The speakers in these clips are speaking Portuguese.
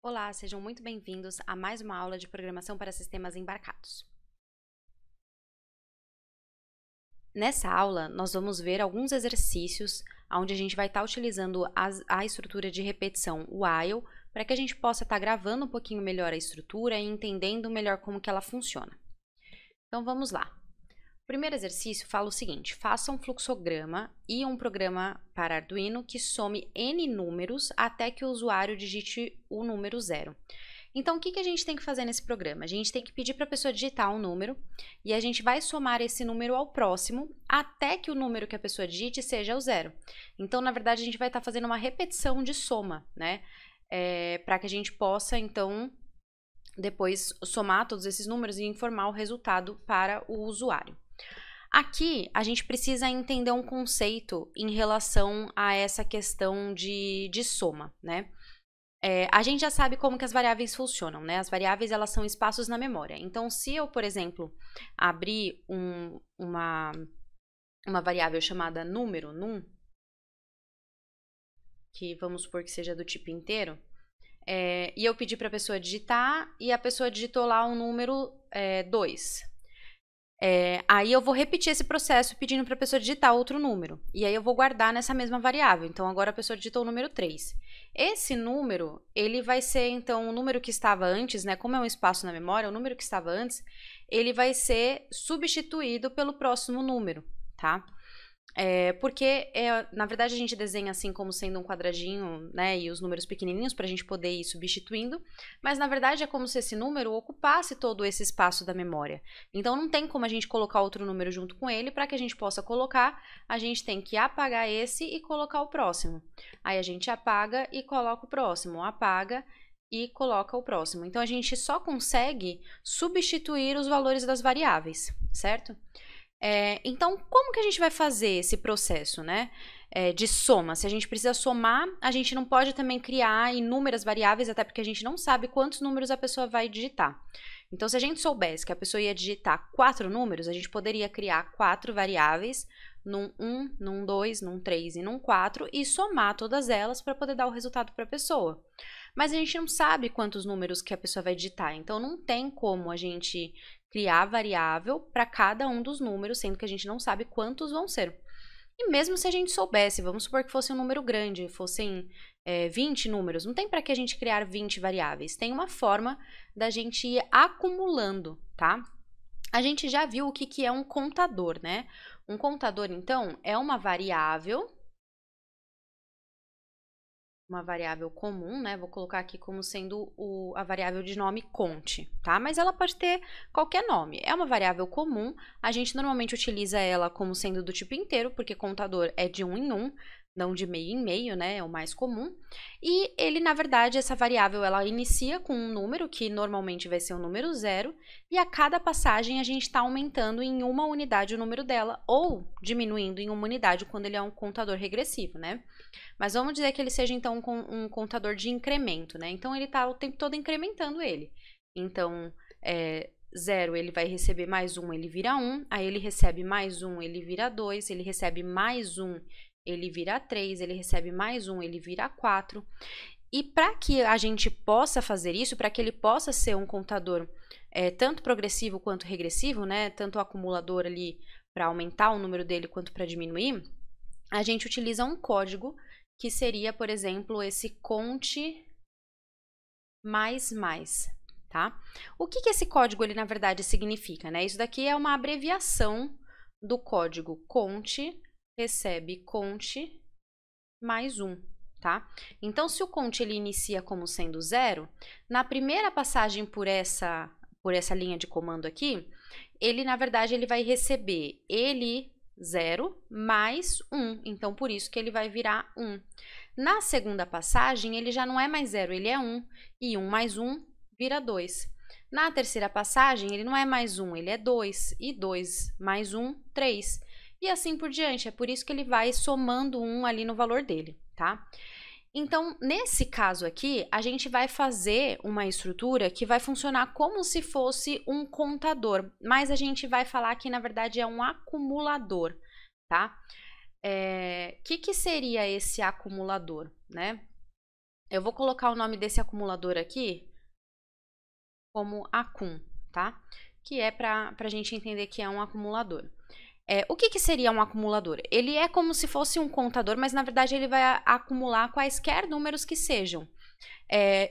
Olá, sejam muito bem-vindos a mais uma aula de programação para sistemas embarcados. Nessa aula, nós vamos ver alguns exercícios onde a gente vai estar utilizando a estrutura de repetição while para que a gente possa estar gravando um pouquinho melhor a estrutura e entendendo melhor como que ela funciona. Então vamos lá. O primeiro exercício fala o seguinte: faça um fluxograma e um programa para Arduino que some n números até que o usuário digite o número 0. Então, o que a gente tem que fazer nesse programa? A gente tem que pedir para a pessoa digitar um número e a gente vai somar esse número ao próximo até que o número que a pessoa digite seja o 0. Então, na verdade, a gente vai estar fazendo uma repetição de soma, né? Para que a gente possa, então, depois somar todos esses números e informar o resultado para o usuário. Aqui, a gente precisa entender um conceito em relação a essa questão de soma, né? A gente já sabe como que as variáveis funcionam, né? As variáveis, elas são espaços na memória. Então, se eu, por exemplo, abrir uma variável chamada número, num, que vamos supor que seja do tipo inteiro, e eu pedir para a pessoa digitar, e a pessoa digitou lá um número 2. Aí eu vou repetir esse processo pedindo para a pessoa digitar outro número. E aí eu vou guardar nessa mesma variável. Então, agora a pessoa digitou o número 3. Esse número, ele vai ser, então, o número que estava antes, né? Como é um espaço na memória, o número que estava antes, ele vai ser substituído pelo próximo número, tá? Porque, na verdade, a gente desenha assim como sendo um quadradinho, né, e os números pequenininhos para a gente poder ir substituindo, mas na verdade é como se esse número ocupasse todo esse espaço da memória. Então não tem como a gente colocar outro número junto com ele. Para que a gente possa colocar, a gente tem que apagar esse e colocar o próximo. Aí a gente apaga e coloca o próximo, apaga e coloca o próximo. Então a gente só consegue substituir os valores das variáveis, certo? Então, como que a gente vai fazer esse processo, né, de soma? Se a gente precisa somar, a gente não pode também criar inúmeras variáveis, até porque a gente não sabe quantos números a pessoa vai digitar. Então, se a gente soubesse que a pessoa ia digitar 4 números, a gente poderia criar 4 variáveis, num 1, num 2, num 3 e num 4, e somar todas elas para poder dar o resultado para a pessoa. Mas a gente não sabe quantos números que a pessoa vai digitar, então não tem como a gente criar variável para cada um dos números, sendo que a gente não sabe quantos vão ser. E mesmo se a gente soubesse, vamos supor que fosse um número grande, fossem 20 números, não tem para que a gente criar 20 variáveis. Tem uma forma da gente ir acumulando, tá? A gente já viu o que é um contador, né? Um contador, então, é uma variável comum, né? Vou colocar aqui como sendo a variável de nome cont, tá? Mas ela pode ter qualquer nome. É uma variável comum, a gente normalmente utiliza ela como sendo do tipo inteiro, porque contador é de 1 em 1, não de meio em meio, né? É o mais comum. E ele, na verdade, essa variável, ela inicia com um número, que normalmente vai ser o número 0, e a cada passagem a gente está aumentando em uma unidade o número dela, ou diminuindo em uma unidade quando ele é um contador regressivo, né? Mas vamos dizer que ele seja, então, um contador de incremento, né? Então, ele está o tempo todo incrementando ele. Então, 0, ele vai receber mais 1, ele vira 1. Aí, ele recebe mais 1, ele vira 2. Ele recebe mais 1, ele vira 3. Ele recebe mais 1, ele vira 4. E para que a gente possa fazer isso, para que ele possa ser um contador tanto progressivo quanto regressivo, né? Tanto o acumulador ali para aumentar o número dele quanto para diminuir, a gente utiliza um código que seria, por exemplo, esse cont mais mais, tá? O que esse código, ele, na verdade, significa, né? Isso daqui é uma abreviação do código cont recebe cont mais 1, tá? Então, se o cont ele inicia como sendo 0, na primeira passagem por essa linha de comando aqui, ele, na verdade, ele vai receber 0 mais 1, então por isso que ele vai virar 1. Na segunda passagem, ele já não é mais 0, ele é 1, e 1 mais 1 vira 2. Na terceira passagem, ele não é mais 1, ele é 2, e 2 mais 1, 3. E assim por diante, é por isso que ele vai somando 1 ali no valor dele, tá? Então, nesse caso aqui, a gente vai fazer uma estrutura que vai funcionar como se fosse um contador, mas a gente vai falar que, na verdade, é um acumulador, tá? Que seria esse acumulador, né? Eu vou colocar o nome desse acumulador aqui como acum, tá? Que é para a gente entender que é um acumulador. O que seria um acumulador? Ele é como se fosse um contador, mas na verdade ele vai acumular quaisquer números que sejam.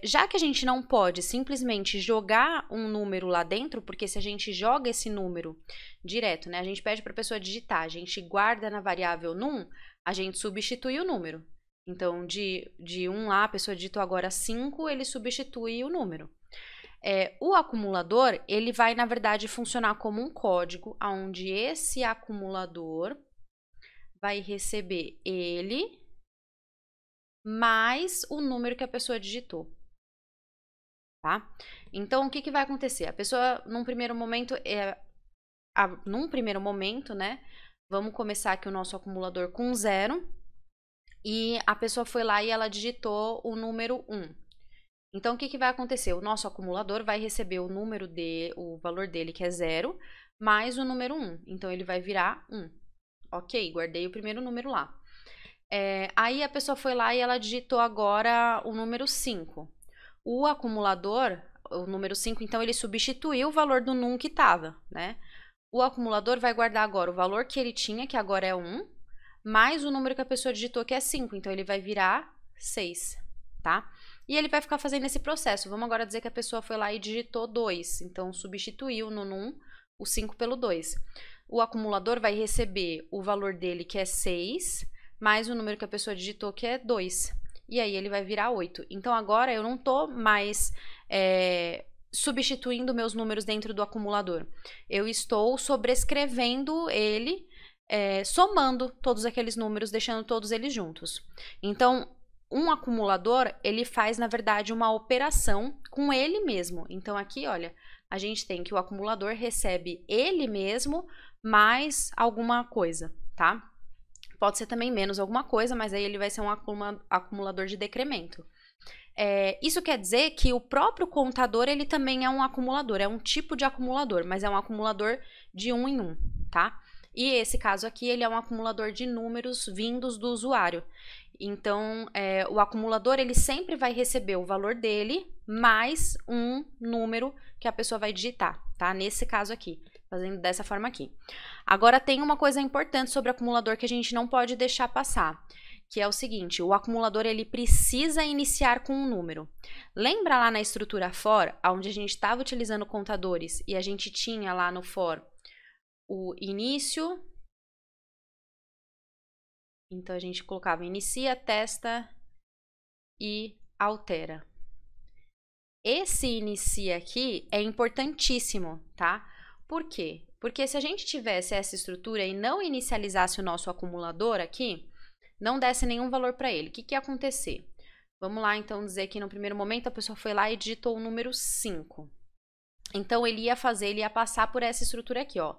Já que a gente não pode simplesmente jogar um número lá dentro, porque se a gente joga esse número direto, né, a gente pede para a pessoa digitar, a gente guarda na variável num, a gente substitui o número. Então, de 1 lá, a pessoa digitou agora 5, ele substitui o número. O acumulador, ele vai, na verdade, funcionar como um código, onde esse acumulador vai receber ele mais o número que a pessoa digitou, tá? Então, o que vai acontecer? A pessoa, num primeiro momento, né, vamos começar aqui o nosso acumulador com 0, e a pessoa foi lá e ela digitou o número 1. Então, o que vai acontecer? O nosso acumulador vai receber o valor dele, que é 0, mais o número 1. Então, ele vai virar 1. Ok, guardei o primeiro número lá. Aí, a pessoa foi lá e ela digitou agora o número 5. O acumulador, o número 5, então, ele substituiu o valor do num que estava, né? O acumulador vai guardar agora o valor que ele tinha, que agora é 1, mais o número que a pessoa digitou, que é 5. Então, ele vai virar 6, tá? E ele vai ficar fazendo esse processo. Vamos agora dizer que a pessoa foi lá e digitou 2. Então, substituiu no num o 5 pelo 2. O acumulador vai receber o valor dele, que é 6, mais o número que a pessoa digitou, que é 2. E aí, ele vai virar 8. Então, agora eu não estou mais substituindo meus números dentro do acumulador. Eu estou sobrescrevendo ele, somando todos aqueles números, deixando todos eles juntos. Então, um acumulador, ele faz, na verdade, uma operação com ele mesmo. Então, aqui, olha, a gente tem que o acumulador recebe ele mesmo mais alguma coisa, tá? Pode ser também menos alguma coisa, mas aí ele vai ser um acumulador de decremento. Isso quer dizer que o próprio contador, ele também é um acumulador, é um tipo de acumulador, mas é um acumulador de 1 em 1, tá? E esse caso aqui, ele é um acumulador de números vindos do usuário. Então, o acumulador, ele sempre vai receber o valor dele mais um número que a pessoa vai digitar, tá? Nesse caso aqui, fazendo dessa forma aqui. Agora, tem uma coisa importante sobre o acumulador que a gente não pode deixar passar, que é o seguinte: o acumulador, ele precisa iniciar com um número. Lembra lá na estrutura for, onde a gente estava utilizando contadores e a gente tinha lá no for o início. Então, a gente colocava inicia, testa e altera. Esse inicia aqui é importantíssimo, tá? Por quê? Porque se a gente tivesse essa estrutura e não inicializasse o nosso acumulador aqui, não desse nenhum valor para ele, o que ia acontecer? Vamos lá, então, dizer que no primeiro momento a pessoa foi lá e digitou o número 5. Então, ele ia passar por essa estrutura aqui, ó.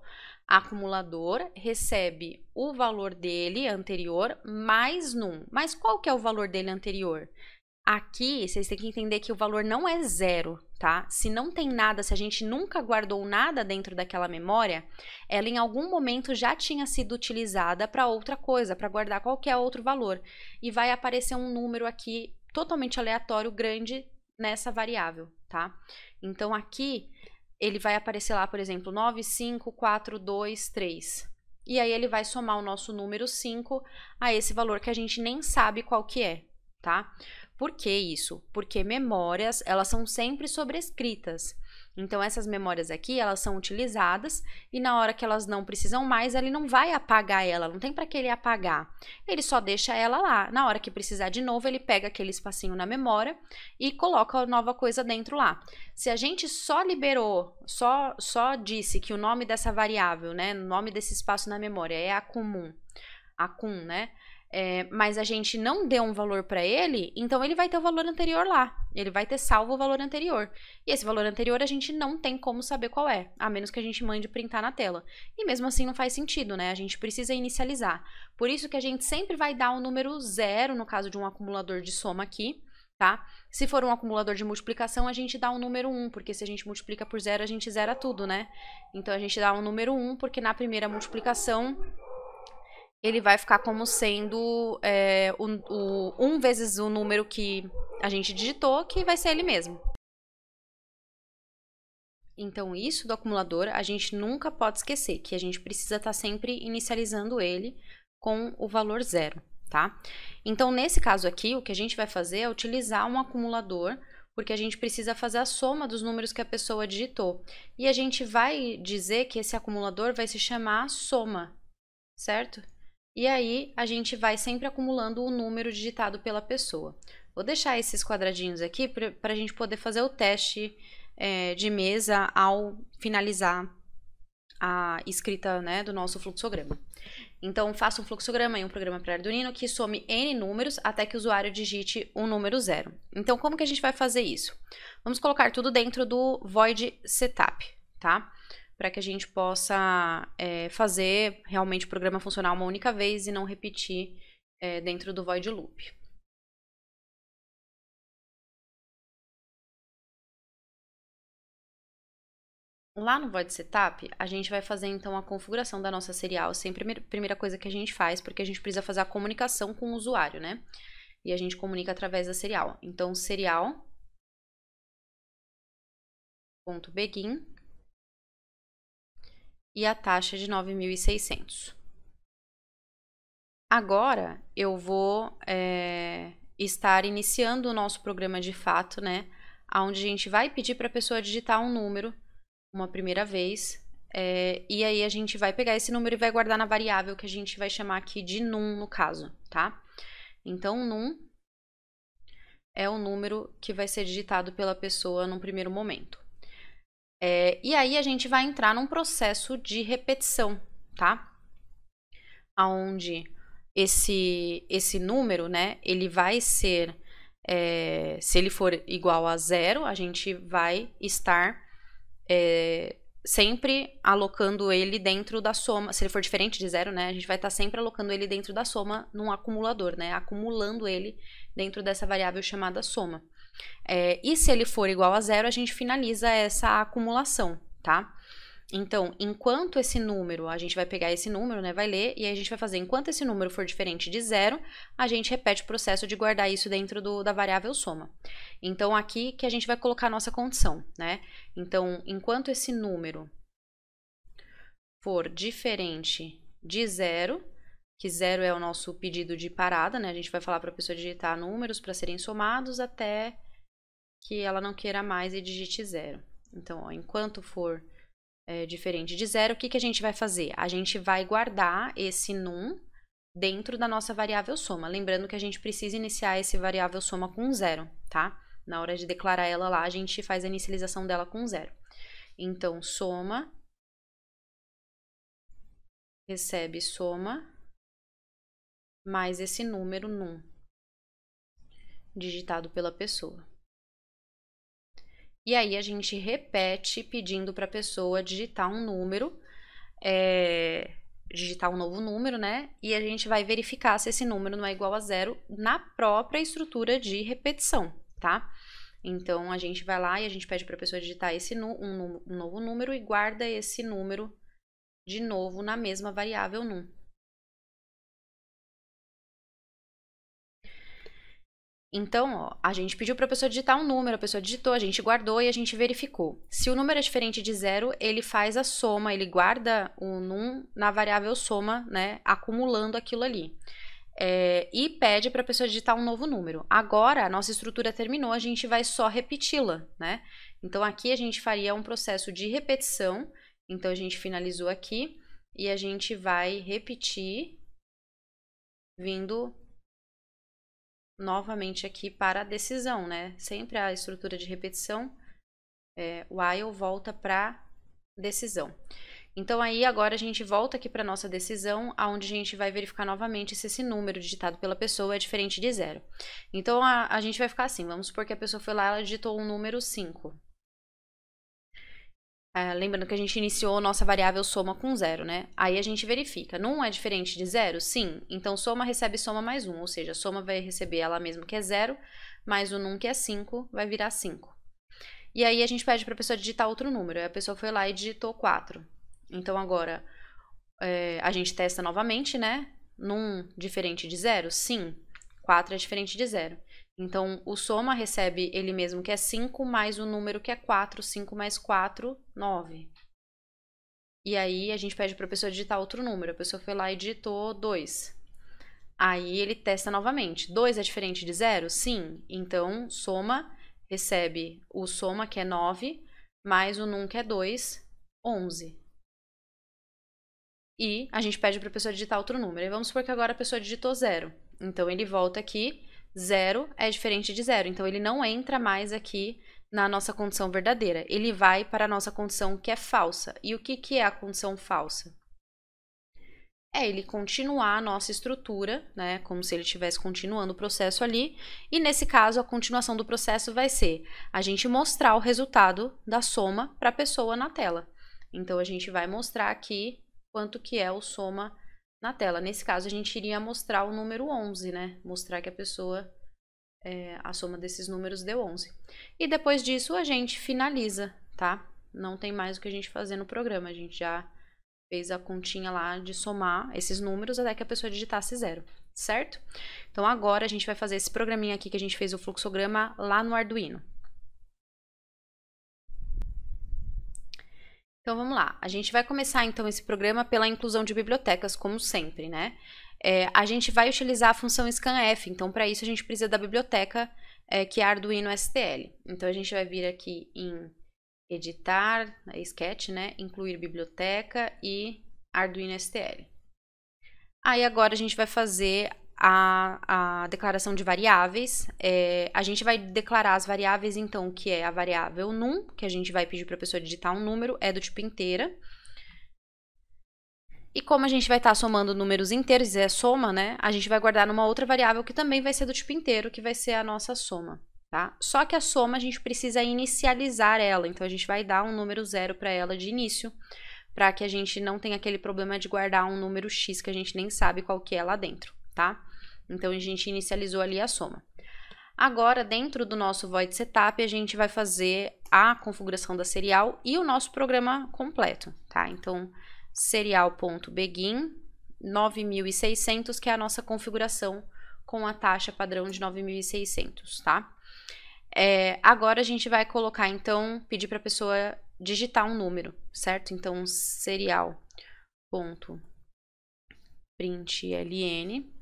Acumulador recebe o valor dele anterior mais num. Mas qual que é o valor dele anterior? Aqui, vocês têm que entender que o valor não é 0, tá? Se não tem nada, se a gente nunca guardou nada dentro daquela memória, ela em algum momento já tinha sido utilizada para outra coisa, para guardar qualquer outro valor. E vai aparecer um número aqui totalmente aleatório, grande, nessa variável, tá? Então, aqui, ele vai aparecer lá, por exemplo, 9, 5, 4, 2, 3. E aí, ele vai somar o nosso número 5 a esse valor que a gente nem sabe qual que é, tá? Por que isso? Porque memórias, elas são sempre sobrescritas. Então, essas memórias aqui, elas são utilizadas e na hora que elas não precisam mais, ele não vai apagar ela, não tem para que ele apagar. Ele só deixa ela lá. Na hora que precisar de novo, ele pega aquele espacinho na memória e coloca a nova coisa dentro lá. Se a gente só liberou, só disse que o nome dessa variável, né, o nome desse espaço na memória é acum, né? Mas a gente não deu um valor para ele, então ele vai ter o valor anterior lá. Ele vai ter salvo o valor anterior. E esse valor anterior a gente não tem como saber qual é, a menos que a gente mande printar na tela. E mesmo assim não faz sentido, né? A gente precisa inicializar. Por isso que a gente sempre vai dar o número 0, no caso de um acumulador de soma aqui, tá? Se for um acumulador de multiplicação, a gente dá o número 1, porque se a gente multiplica por 0, a gente zera tudo, né? Então a gente dá o número 1, porque na primeira multiplicação ele vai ficar como sendo o 1 vezes o número que a gente digitou, que vai ser ele mesmo. Então, isso do acumulador, a gente nunca pode esquecer, que a gente precisa estar sempre inicializando ele com o valor 0, tá? Então, nesse caso aqui, o que a gente vai fazer é utilizar um acumulador, porque a gente precisa fazer a soma dos números que a pessoa digitou. E a gente vai dizer que esse acumulador vai se chamar soma, certo? E aí, a gente vai sempre acumulando o número digitado pela pessoa. Vou deixar esses quadradinhos aqui para a gente poder fazer o teste de mesa ao finalizar a escrita, né, do nosso fluxograma. Então, faça um fluxograma e um programa para Arduino que some N números até que o usuário digite um número 0. Então, como que a gente vai fazer isso? Vamos colocar tudo dentro do void setup, tá? Para que a gente possa fazer realmente o programa funcionar uma única vez e não repetir dentro do void loop. Lá no void setup, a gente vai fazer então a configuração da nossa serial, sempre a primeira coisa que a gente faz, porque a gente precisa fazer a comunicação com o usuário, né? E a gente comunica através da serial. Então, serial.begin e a taxa de 9.600. Agora, eu vou estar iniciando o nosso programa de fato, né? Onde a gente vai pedir para a pessoa digitar um número uma primeira vez, e aí a gente vai pegar esse número e vai guardar na variável que a gente vai chamar aqui de num, no caso, tá? Então, num é o número que vai ser digitado pela pessoa num primeiro momento. E aí a gente vai entrar num processo de repetição, tá? Onde esse número, né, ele vai ser, se ele for igual a 0, a gente vai estar sempre alocando ele dentro da soma. Se ele for diferente de 0, né, a gente vai estar sempre alocando ele dentro da soma num acumulador, né, acumulando ele dentro dessa variável chamada soma. E se ele for igual a 0, a gente finaliza essa acumulação, tá? Então, enquanto esse número, a gente vai pegar esse número, né, vai ler, e aí a gente vai fazer, enquanto esse número for diferente de 0, a gente repete o processo de guardar isso dentro da variável soma. Então, aqui que a gente vai colocar a nossa condição, né? Então, enquanto esse número for diferente de 0, que 0 é o nosso pedido de parada, né? A gente vai falar para a pessoa digitar números para serem somados até que ela não queira mais e digite 0. Então, ó, enquanto for diferente de 0, o que a gente vai fazer? A gente vai guardar esse num dentro da nossa variável soma. Lembrando que a gente precisa iniciar esse variável soma com 0, tá? Na hora de declarar ela lá, a gente faz a inicialização dela com 0. Então, soma recebe soma mais esse número num digitado pela pessoa. E aí a gente repete pedindo para a pessoa digitar um número, digitar um novo número, né? E a gente vai verificar se esse número não é igual a 0 na própria estrutura de repetição, tá? Então a gente vai lá e a gente pede para a pessoa digitar um novo número e guarda esse número de novo na mesma variável num. Então, ó, a gente pediu para a pessoa digitar um número, a pessoa digitou, a gente guardou e a gente verificou. Se o número é diferente de 0, ele faz a soma, ele guarda o num na variável soma, né, acumulando aquilo ali. E pede para a pessoa digitar um novo número. Agora, a nossa estrutura terminou, a gente vai só repeti-la, né? Então, aqui a gente faria um processo de repetição. Então, a gente finalizou aqui e a gente vai repetir vindo novamente aqui para a decisão, né? Sempre a estrutura de repetição, while volta para decisão. Então, aí agora a gente volta aqui para a nossa decisão, onde a gente vai verificar novamente se esse número digitado pela pessoa é diferente de 0. Então, a gente vai ficar assim, vamos supor que a pessoa foi lá, ela digitou um número 5. Lembrando que a gente iniciou nossa variável soma com 0, né? Aí a gente verifica, num é diferente de 0? Sim. Então, soma recebe soma mais 1, ou seja, a soma vai receber ela mesma que é 0, mais o num que é 5, vai virar 5. E aí a gente pede para a pessoa digitar outro número, aí a pessoa foi lá e digitou 4. Então, agora, a gente testa novamente, né? num diferente de 0? Sim. 4 é diferente de 0. Então, o soma recebe ele mesmo, que é 5, mais o número que é 4. 5 mais 4, 9. E aí, a gente pede para a pessoa digitar outro número. A pessoa foi lá e digitou 2. Aí, ele testa novamente. 2 é diferente de 0? Sim. Então, soma recebe o soma, que é 9, mais o num, que é 2, 11. E a gente pede para a pessoa digitar outro número. E vamos supor que agora a pessoa digitou 0. Então, ele volta aqui. 0 é diferente de 0. Então, ele não entra mais aqui na nossa condição verdadeira. Ele vai para a nossa condição que é falsa. E o que é a condição falsa? É ele continuar a nossa estrutura, né? Como se ele estivesse continuando o processo ali. E nesse caso, a continuação do processo vai ser a gente mostrar o resultado da soma para a pessoa na tela. Então, a gente vai mostrar aqui quanto que é o soma na tela. Nesse caso, a gente iria mostrar o número 11, né? Mostrar que a pessoa, a soma desses números deu 11. E depois disso, a gente finaliza, tá? Não tem mais o que a gente fazer no programa. A gente já fez a continha lá de somar esses números até que a pessoa digitasse 0, certo? Então, agora a gente vai fazer esse programinha aqui que a gente fez o fluxograma lá no Arduino. Então, vamos lá. A gente vai começar, então, esse programa pela inclusão de bibliotecas, como sempre, né? A gente vai utilizar a função scanf. Então, para isso, a gente precisa da biblioteca, que é Arduino STL. Então, a gente vai vir aqui em editar, sketch, né? Incluir biblioteca e Arduino STL. Aí, agora, a gente vai fazer a declaração de variáveis. A gente vai declarar as variáveis, então, que é a variável num, que a gente vai pedir para a pessoa digitar um número, é do tipo inteira. E como a gente vai estar somando números inteiros, é soma, né? A gente vai guardar numa outra variável que também vai ser do tipo inteiro, que vai ser a nossa soma, tá? Só que a soma a gente precisa inicializar ela, então a gente vai dar um número 0 para ela de início, para que a gente não tenha aquele problema de guardar um número x que a gente nem sabe qual que é lá dentro, tá? Então, a gente inicializou ali a soma. Agora, dentro do nosso void setup, a gente vai fazer a configuração da serial e o nosso programa completo, tá? Então, serial.begin 9600, que é a nossa configuração com a taxa padrão de 9600, tá? Agora, a gente vai colocar, então, pedir para a pessoa digitar um número, certo? Então, serial.println.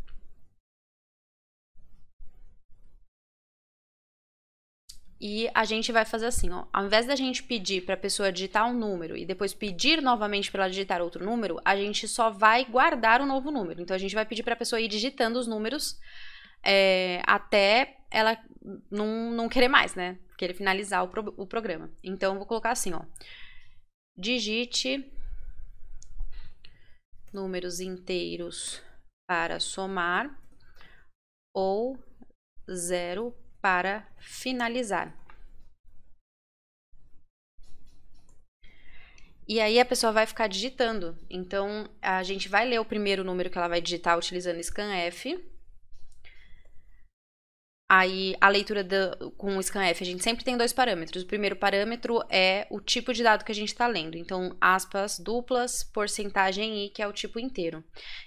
E a gente vai fazer assim, ó, ao invés da gente pedir para a pessoa digitar um número e depois pedir novamente para ela digitar outro número, a gente só vai guardar o novo número. Então, a gente vai pedir para a pessoa ir digitando os números até ela não querer mais, né? Querer finalizar o programa. Então, eu vou colocar assim, ó, digite números inteiros para somar ou 0 para finalizar. E aí a pessoa vai ficar digitando. Então, a gente vai ler o primeiro número que ela vai digitar utilizando scanf. Aí, a leitura com o scanf, a gente sempre tem 2 parâmetros. O primeiro parâmetro é o tipo de dado que a gente está lendo. Então, aspas duplas, porcentagem i, que é o tipo inteiro.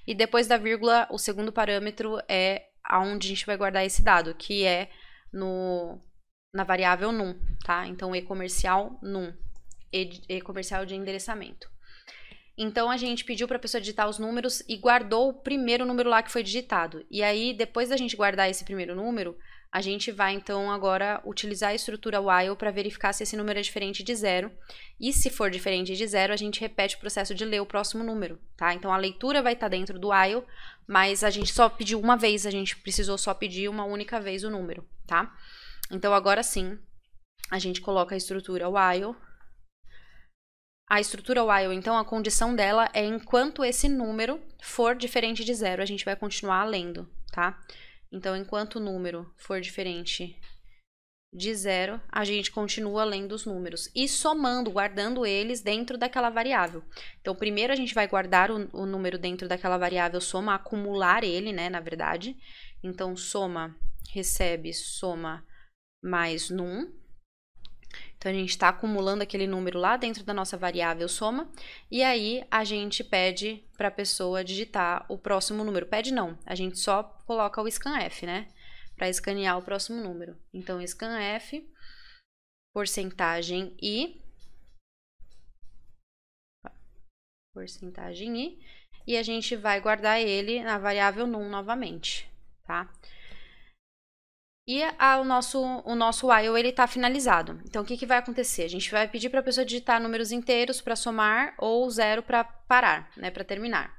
E depois da vírgula, o segundo parâmetro é aonde a gente vai guardar esse dado, que é na variável num, tá? Então, e-comercial num, e-comercial de endereçamento. Então, a gente pediu para a pessoa digitar os números e guardou o primeiro número lá que foi digitado. E aí, depois da gente guardar esse primeiro número, a gente vai, então, agora utilizar a estrutura while para verificar se esse número é diferente de 0. E se for diferente de 0, a gente repete o processo de ler o próximo número, tá? Então, a leitura vai estar dentro do while, mas a gente só pediu uma vez, a gente precisou só pedir uma única vez o número, tá? Então, agora sim, a gente coloca a estrutura while. A estrutura while, então, a condição dela é enquanto esse número for diferente de 0, a gente vai continuar lendo, tá? Então, enquanto o número for diferente de 0, a gente continua lendo os números e somando, guardando eles dentro daquela variável. Então, primeiro a gente vai guardar o número dentro daquela variável soma, acumular ele, né, na verdade. Então, soma recebe soma mais num. Então, a gente está acumulando aquele número lá dentro da nossa variável soma, e aí a gente pede para a pessoa digitar o próximo número. Pede não, a gente só coloca o scanf, né? Para escanear o próximo número. Então, scanf, porcentagem i, e a gente vai guardar ele na variável num novamente, tá? E o nosso while, ele tá finalizado. Então, o que vai acontecer? A gente vai pedir para a pessoa digitar números inteiros para somar ou 0 para parar, né, para terminar.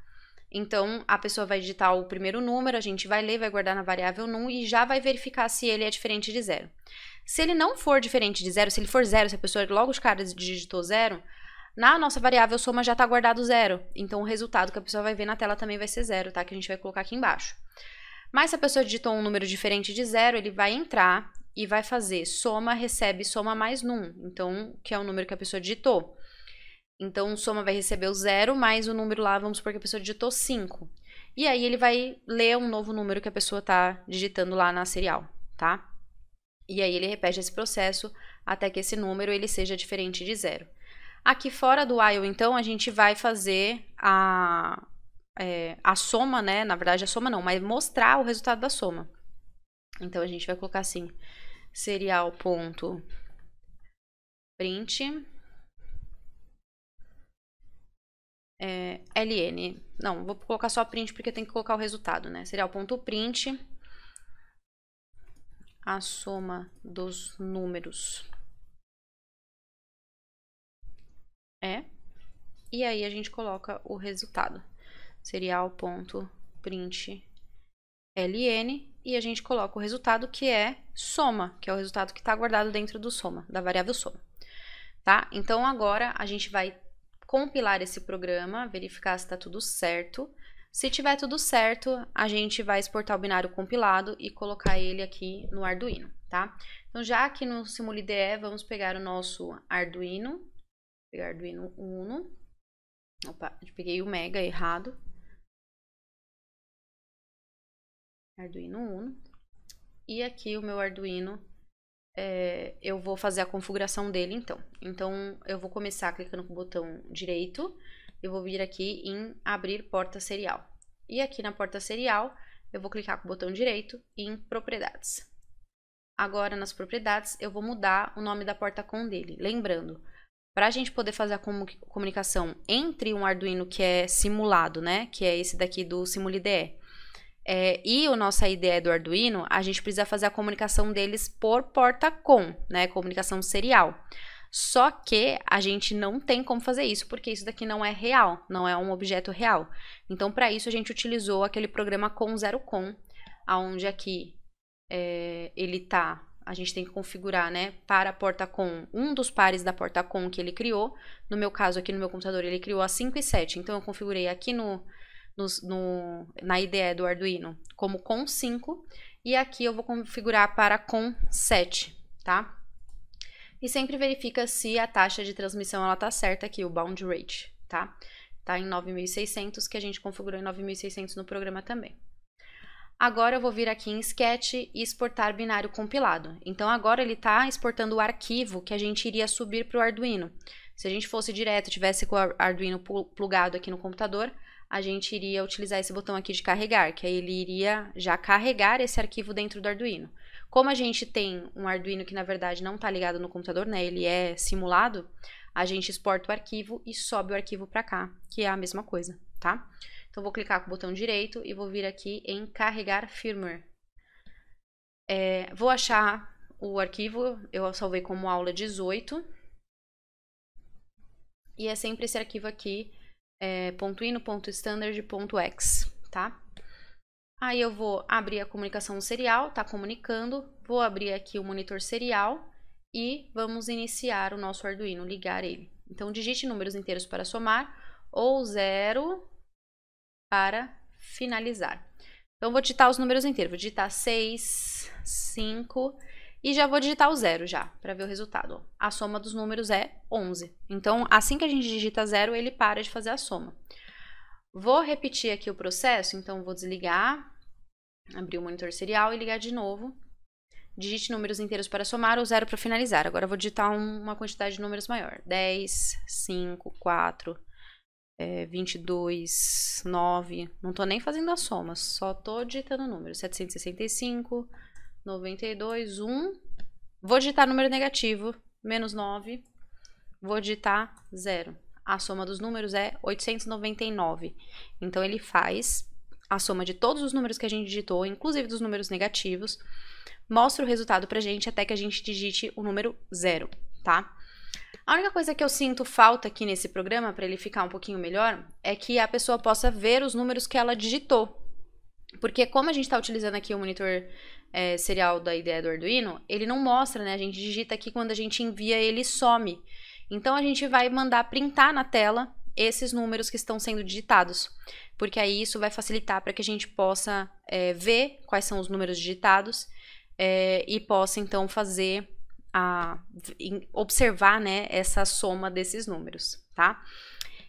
Então, a pessoa vai digitar o primeiro número, a gente vai ler, vai guardar na variável num e já vai verificar se ele é diferente de 0. Se ele não for diferente de 0, se ele for 0, se a pessoa logo de cara digitou 0, na nossa variável soma já está guardado 0. Então, o resultado que a pessoa vai ver na tela também vai ser 0, tá? Que a gente vai colocar aqui embaixo. Mas se a pessoa digitou um número diferente de 0, ele vai entrar e vai fazer soma, recebe soma mais num. Então, que é o número que a pessoa digitou. Então, o soma vai receber o 0 mais o número lá, vamos supor que a pessoa digitou 5. E aí, ele vai ler um novo número que a pessoa está digitando lá na serial, tá? E aí, ele repete esse processo até que esse número ele seja diferente de 0. Aqui fora do while, então, a gente vai fazer a soma, né? Na verdade, a soma não, mas mostrar o resultado da soma. Então, a gente vai colocar assim, serial.print ln. Não, vou colocar só print porque tem que colocar o resultado, né? Serial.print a soma dos números e aí a gente coloca o resultado. Serial.print ln e a gente coloca o resultado que é soma, que é o resultado que está guardado dentro do soma, da variável soma, tá? Então, agora a gente vai compilar esse programa, verificar se está tudo certo. Se tiver tudo certo, a gente vai exportar o binário compilado e colocar ele aqui no Arduino, tá? Então, já aqui no SimuliDE, vamos pegar o nosso Arduino, pegar Arduino Uno. Opa, eu peguei o Mega errado. Arduino Uno. E aqui o meu Arduino, eu vou fazer a configuração dele, então. Então, eu vou começar clicando com o botão direito. Eu vou vir aqui em abrir porta serial. E aqui na porta serial, eu vou clicar com o botão direito em propriedades. Agora, nas propriedades, eu vou mudar o nome da porta com dele. Lembrando, para a gente poder fazer a comunicação entre um Arduino que é simulado, né? Que é esse daqui do SimuliDE, e a nossa IDE do Arduino, a gente precisa fazer a comunicação deles por porta com, né? Comunicação serial. Só que a gente não tem como fazer isso, porque isso daqui não é real, não é um objeto real. Então, para isso, a gente utilizou aquele programa com0com, onde aqui ele tá. A gente tem que configurar, né, para a porta com um dos pares da porta com que ele criou. No meu caso, aqui no meu computador, ele criou a 5 e 7. Então, eu configurei aqui na IDE do Arduino como com 5. E aqui eu vou configurar para com 7, tá? E sempre verifica se a taxa de transmissão ela tá certa aqui, o bound rate, tá? Tá em 9600, que a gente configurou em 9600 no programa também. Agora eu vou vir aqui em Sketch e exportar binário compilado. Então, agora ele está exportando o arquivo que a gente iria subir para o Arduino. Se a gente fosse direto, tivesse com o Arduino plugado aqui no computador, a gente iria utilizar esse botão aqui de carregar, que aí ele iria já carregar esse arquivo dentro do Arduino. Como a gente tem um Arduino que, na verdade, não está ligado no computador, né? Ele é simulado, a gente exporta o arquivo e sobe o arquivo para cá, que é a mesma coisa, tá? Então, vou clicar com o botão direito e vou vir aqui em carregar firmware. Vou achar o arquivo, eu salvei como aula 18. E é sempre esse arquivo aqui, .ino.standard.x, tá? Aí eu vou abrir a comunicação serial, tá comunicando. Vou abrir aqui o monitor serial e vamos iniciar o nosso Arduino, ligar ele. Então, digite números inteiros para somar ou 0 para finalizar. Então, vou digitar os números inteiros. Vou digitar 6, 5 e já vou digitar o 0 já, para ver o resultado. A soma dos números é 11. Então, assim que a gente digita 0, ele para de fazer a soma. Vou repetir aqui o processo, então vou desligar, abrir o monitor serial e ligar de novo. digite números inteiros para somar ou 0 para finalizar. Agora eu vou digitar uma quantidade de números maior. 10, 5, 4, 22, 9. Não tô nem fazendo a soma, só tô digitando números. 765, 92, 1. Vou digitar número negativo, menos 9. Vou digitar 0. A soma dos números é 899. Então, ele faz a soma de todos os números que a gente digitou, inclusive dos números negativos, mostra o resultado pra gente até que a gente digite o número 0, tá? A única coisa que eu sinto falta aqui nesse programa, para ele ficar um pouquinho melhor, é que a pessoa possa ver os números que ela digitou. Porque como a gente está utilizando aqui o monitor serial da IDE do Arduino, ele não mostra, né? A gente digita aqui, quando a gente envia, ele some. Então, a gente vai mandar printar na tela esses números que estão sendo digitados, porque aí isso vai facilitar para que a gente possa ver quais são os números digitados e possa, então, fazer observar, né, essa soma desses números, tá?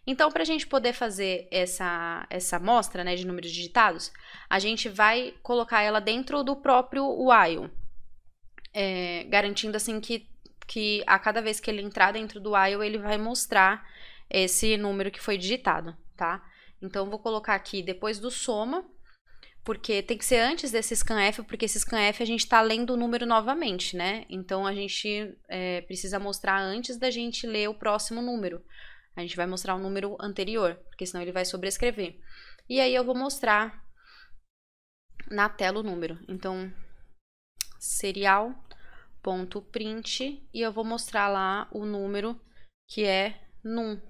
Então, para a gente poder fazer essa amostra, né, de números digitados, a gente vai colocar ela dentro do próprio while, garantindo assim que a cada vez que ele entrar dentro do while, ele vai mostrar esse número que foi digitado, tá? Então, vou colocar aqui depois do soma, porque tem que ser antes desse scanf, porque esse scanf a gente está lendo o número novamente, né? Então, a gente precisa mostrar antes da gente ler o próximo número. A gente vai mostrar o número anterior, porque senão ele vai sobrescrever. E aí, eu vou mostrar na tela o número. Então, serial.print, e eu vou mostrar lá o número que é num.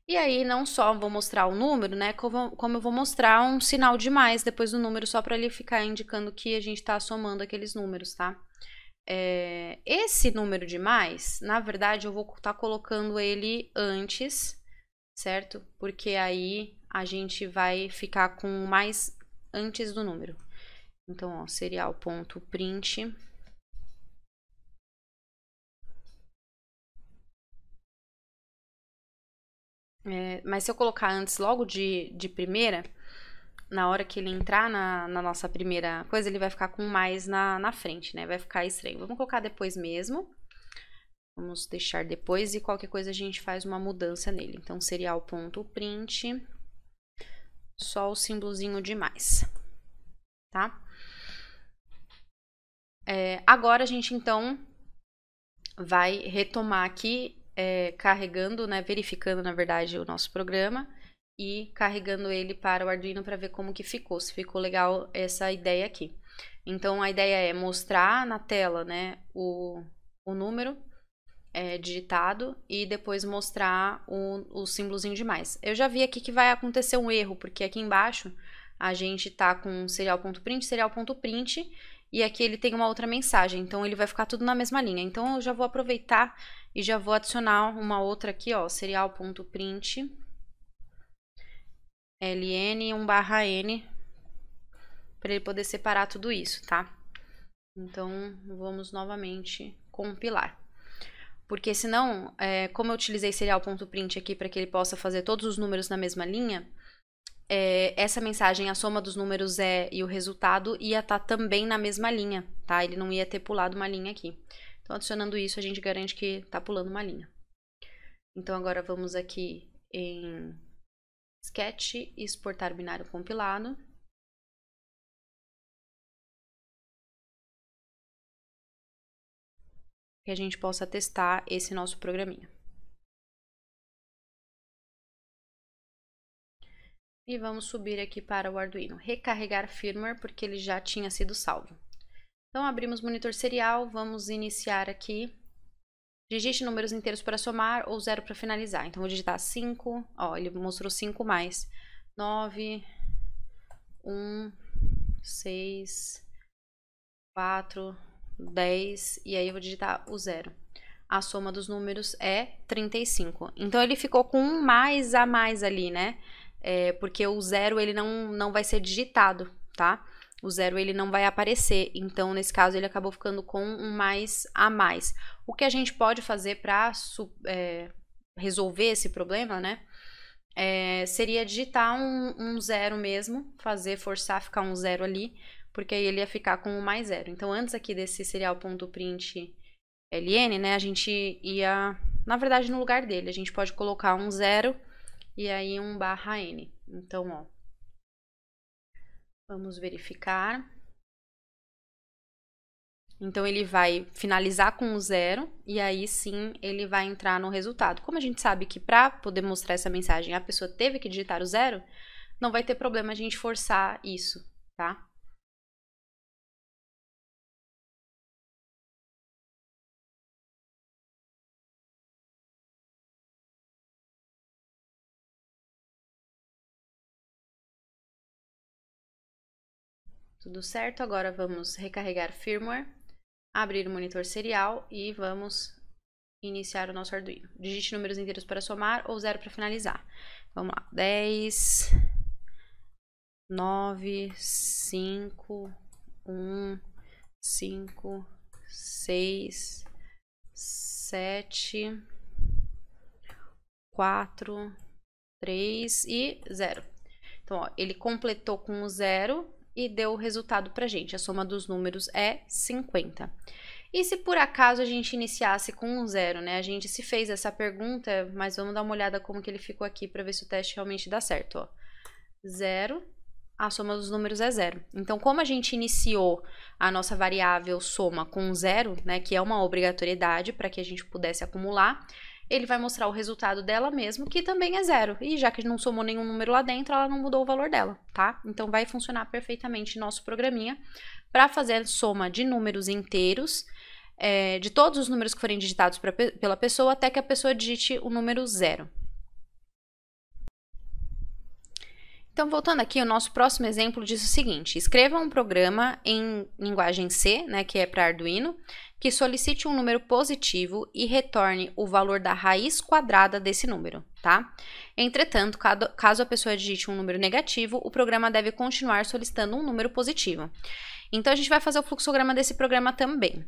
E aí, não só vou mostrar o número, né, como eu vou mostrar um sinal de mais depois do número, só para ele ficar indicando que a gente está somando aqueles números, tá? Esse número de mais, na verdade, eu vou estar colocando ele antes, certo? Porque aí a gente vai ficar com mais antes do número. Então, ó, serial.print. Mas se eu colocar antes, logo de primeira, na hora que ele entrar na nossa primeira coisa, ele vai ficar com mais na frente, né? Vai ficar estranho. Vamos colocar depois mesmo. Vamos deixar depois e qualquer coisa a gente faz uma mudança nele. Então, serial.print, só o símbolozinho de mais, tá? Agora a gente, então, vai retomar aqui, carregando, né, verificando, na verdade, o nosso programa e carregando ele para o Arduino para ver como que ficou, se ficou legal essa ideia aqui. Então, a ideia é mostrar na tela, né, o número digitado e depois mostrar o símbolozinho de mais. Eu já vi aqui que vai acontecer um erro, porque aqui embaixo a gente tá com serial.print, e aqui ele tem uma outra mensagem, então ele vai ficar tudo na mesma linha. Então eu já vou aproveitar e já vou adicionar uma outra aqui, ó, serial.print ln 1/n, para ele poder separar tudo isso, tá? Então vamos novamente compilar. Porque senão, como eu utilizei serial.print aqui para que ele possa fazer todos os números na mesma linha, essa mensagem, a soma dos números e o resultado ia estar também na mesma linha, tá? Ele não ia ter pulado uma linha aqui. Então, adicionando isso, a gente garante que está pulando uma linha. Então, agora vamos aqui em Sketch, exportar binário compilado. Que a gente possa testar esse nosso programinha. E vamos subir aqui para o Arduino. Recarregar firmware, porque ele já tinha sido salvo. Então, abrimos o monitor serial, vamos iniciar aqui. Digite números inteiros para somar ou 0 para finalizar. Então, vou digitar 5, ó, ele mostrou 5 mais 9, 1, 6, 4, 10, e aí eu vou digitar o 0. A soma dos números é 35. Então, ele ficou com um mais a mais ali, né? Porque o 0 ele não vai ser digitado, tá? O 0 ele não vai aparecer, então nesse caso ele acabou ficando com um mais a mais. O que a gente pode fazer para resolver esse problema, né? Seria digitar um 0 mesmo, forçar ficar um 0 ali, porque aí ele ia ficar com o mais zero. Então, antes aqui desse serial.print ln, né, a gente ia, na verdade, no lugar dele, a gente pode colocar um 0 e aí um /n. Então, ó, vamos verificar. Então, ele vai finalizar com o 0 e aí sim ele vai entrar no resultado. Como a gente sabe que para poder mostrar essa mensagem a pessoa teve que digitar o 0, não vai ter problema a gente forçar isso, tá? Tudo certo, agora vamos recarregar firmware, abrir o monitor serial e vamos iniciar o nosso Arduino. Digite números inteiros para somar ou 0 para finalizar. Vamos lá, 10, 9, 5, 1, 5, 6, 7, 4, 3 e 0. Então, ó, ele completou com o 0 e deu o resultado pra gente. A soma dos números é 50. E se por acaso a gente iniciasse com um 0, né? A gente se fez essa pergunta, mas vamos dar uma olhada como que ele ficou aqui para ver se o teste realmente dá certo, ó. 0, a soma dos números é 0. Então, como a gente iniciou a nossa variável soma com 0, né, que é uma obrigatoriedade para que a gente pudesse acumular, ele vai mostrar o resultado dela mesmo, que também é 0. E já que não somou nenhum número lá dentro, ela não mudou o valor dela, tá? Então, vai funcionar perfeitamente nosso programinha para fazer soma de números inteiros, de todos os números que forem digitados pela pessoa, até que a pessoa digite o número 0. Então, voltando aqui, o nosso próximo exemplo diz o seguinte: escreva um programa em linguagem C, né, que é para Arduino, que solicite um número positivo e retorne o valor da raiz quadrada desse número, tá? Entretanto, caso a pessoa digite um número negativo, o programa deve continuar solicitando um número positivo. Então, a gente vai fazer o fluxograma desse programa também.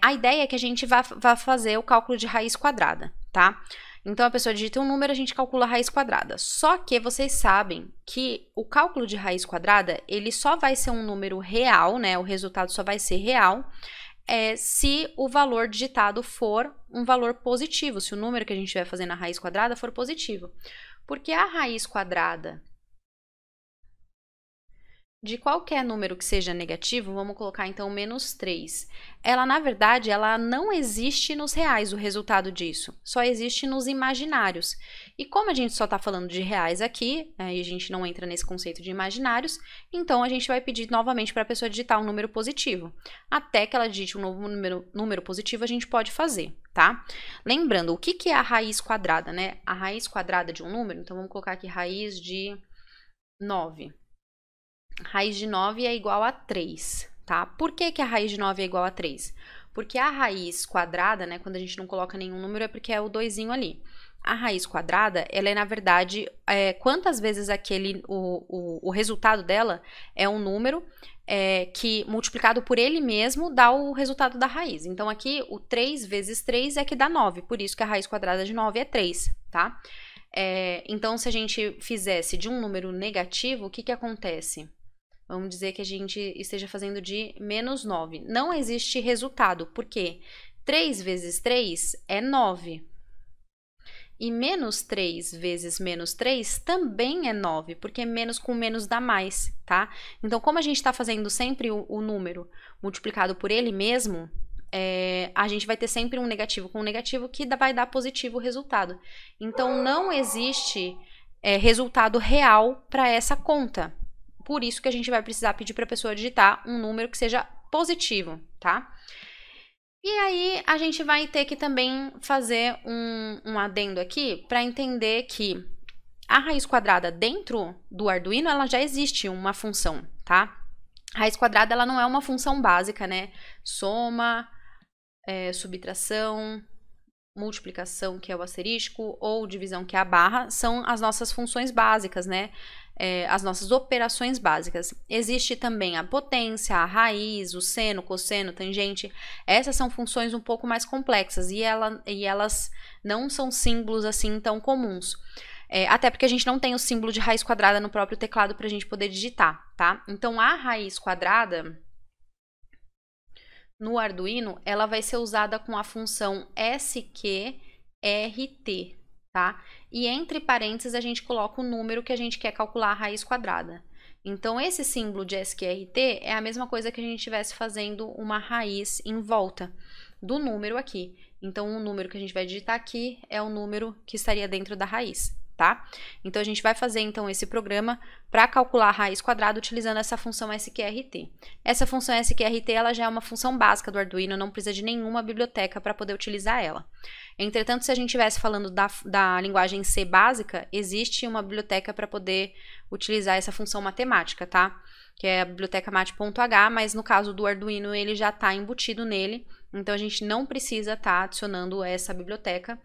A ideia é que a gente vá fazer o cálculo de raiz quadrada, tá? Então, a pessoa digita um número, a gente calcula a raiz quadrada. Só que vocês sabem que o cálculo de raiz quadrada, ele só vai ser um número real, né? O resultado só vai ser real se o valor digitado for um valor positivo, se o número que a gente vai fazer na raiz quadrada for positivo. Porque a raiz quadrada de qualquer número que seja negativo, vamos colocar então menos 3. Ela, na verdade, ela não existe nos reais, o resultado disso. Só existe nos imaginários. E como a gente só está falando de reais aqui, aí a gente não entra nesse conceito de imaginários, então a gente vai pedir novamente para a pessoa digitar um número positivo. Até que ela digite um novo número positivo, a gente pode fazer, tá? Lembrando, o que é a raiz quadrada, né? A raiz quadrada de um número, então vamos colocar aqui raiz de 9. Raiz de 9 é igual a 3, tá? Por que a raiz de 9 é igual a 3? Porque a raiz quadrada, né, quando a gente não coloca nenhum número, é porque é o 2zinho ali. A raiz quadrada, ela é, na verdade, quantas vezes o resultado dela é um número que, multiplicado por ele mesmo, dá o resultado da raiz. Então, aqui, o 3 vezes 3 é que dá 9, por isso que a raiz quadrada de 9 é 3, tá? Então, se a gente fizesse de um número negativo, o que acontece? Vamos dizer que a gente esteja fazendo de menos 9. Não existe resultado, porque 3 vezes 3 é 9. E menos 3 vezes menos 3 também é 9, porque menos com menos dá mais, tá? Então, como a gente está fazendo sempre o número multiplicado por ele mesmo, a gente vai ter sempre um negativo com um negativo que vai dar positivo o resultado. Então, não existe resultado real para essa conta. Por isso que a gente vai precisar pedir para a pessoa digitar um número que seja positivo, tá? E aí, a gente vai ter que também fazer um adendo aqui para entender que a raiz quadrada dentro do Arduino, ela já existe uma função, tá? A raiz quadrada, ela não é uma função básica, né? Soma, subtração, multiplicação, que é o asterisco, ou divisão, que é a barra, são as nossas funções básicas, né? As nossas operações básicas. Existe também a potência, a raiz, o seno, cosseno, tangente. Essas são funções um pouco mais complexas e elas não são símbolos assim tão comuns. Até porque a gente não tem o símbolo de raiz quadrada no próprio teclado para a gente poder digitar, tá? Então, a raiz quadrada no Arduino, ela vai ser usada com a função sqrt, tá? E entre parênteses, a gente coloca o número que a gente quer calcular a raiz quadrada. Então, esse símbolo de sqrt é a mesma coisa que a gente estivesse fazendo uma raiz em volta do número aqui. Então, o número que a gente vai digitar aqui é o número que estaria dentro da raiz, tá? Então, a gente vai fazer, então, esse programa para calcular a raiz quadrada utilizando essa função sqrt. Essa função sqrt, ela já é uma função básica do Arduino, não precisa de nenhuma biblioteca para poder utilizar ela. Entretanto, se a gente estivesse falando da linguagem C básica, existe uma biblioteca para poder utilizar essa função matemática, tá? Que é a biblioteca mat.h, mas no caso do Arduino ele já está embutido nele, então a gente não precisa estar adicionando essa biblioteca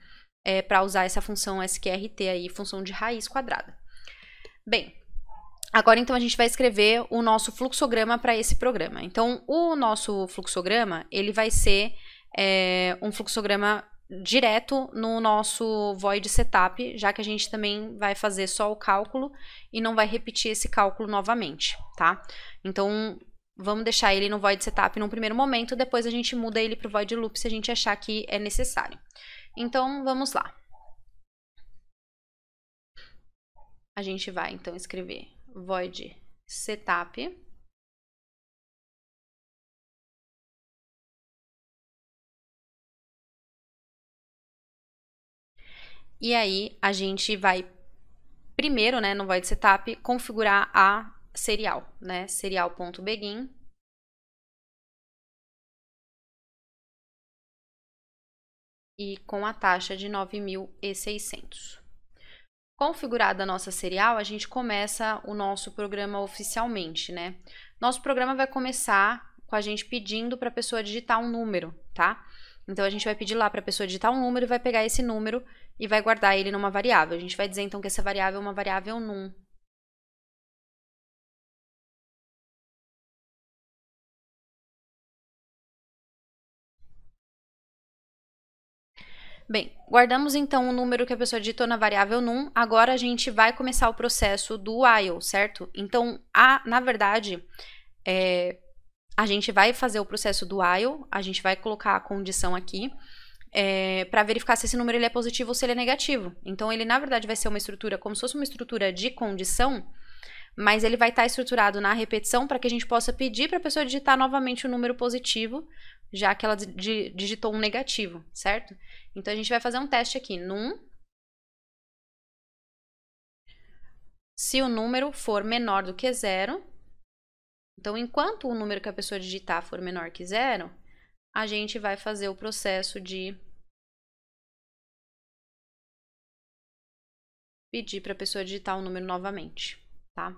para usar essa função sqrt aí, função de raiz quadrada. Bem, agora então a gente vai escrever o nosso fluxograma para esse programa. Então, o nosso fluxograma, ele vai ser um fluxograma direto no nosso void setup, já que a gente também vai fazer só o cálculo e não vai repetir esse cálculo novamente, tá? Então, vamos deixar ele no void setup num primeiro momento, depois a gente muda ele para o void loop se a gente achar que é necessário. Então, vamos lá. A gente vai, então, escrever void setup. E aí, a gente vai, primeiro, né, no void setup, configurar a serial, né, serial.begin. E com a taxa de 9.600. Configurada a nossa serial, a gente começa o nosso programa oficialmente, né? Nosso programa vai começar com a gente pedindo para a pessoa digitar um número, tá? Então, a gente vai pedir lá para a pessoa digitar um número e vai pegar esse número e vai guardar ele numa variável. A gente vai dizer, então, que essa variável é uma variável num. Bem, guardamos então o número que a pessoa digitou na variável num, agora a gente vai começar o processo do while, certo? Então, na verdade, a gente vai fazer o processo do while, a gente vai colocar a condição aqui, para verificar se esse número ele é positivo ou se ele é negativo. Então, ele na verdade vai ser uma estrutura como se fosse uma estrutura de condição, mas ele vai estar estruturado na repetição para que a gente possa pedir para a pessoa digitar novamente o número positivo, já que ela digitou um negativo, certo? Então, a gente vai fazer um teste aqui, num. Se o número for menor do que 0, então, enquanto o número que a pessoa digitar for menor que 0, a gente vai fazer o processo de pedir para a pessoa digitar o número novamente, tá?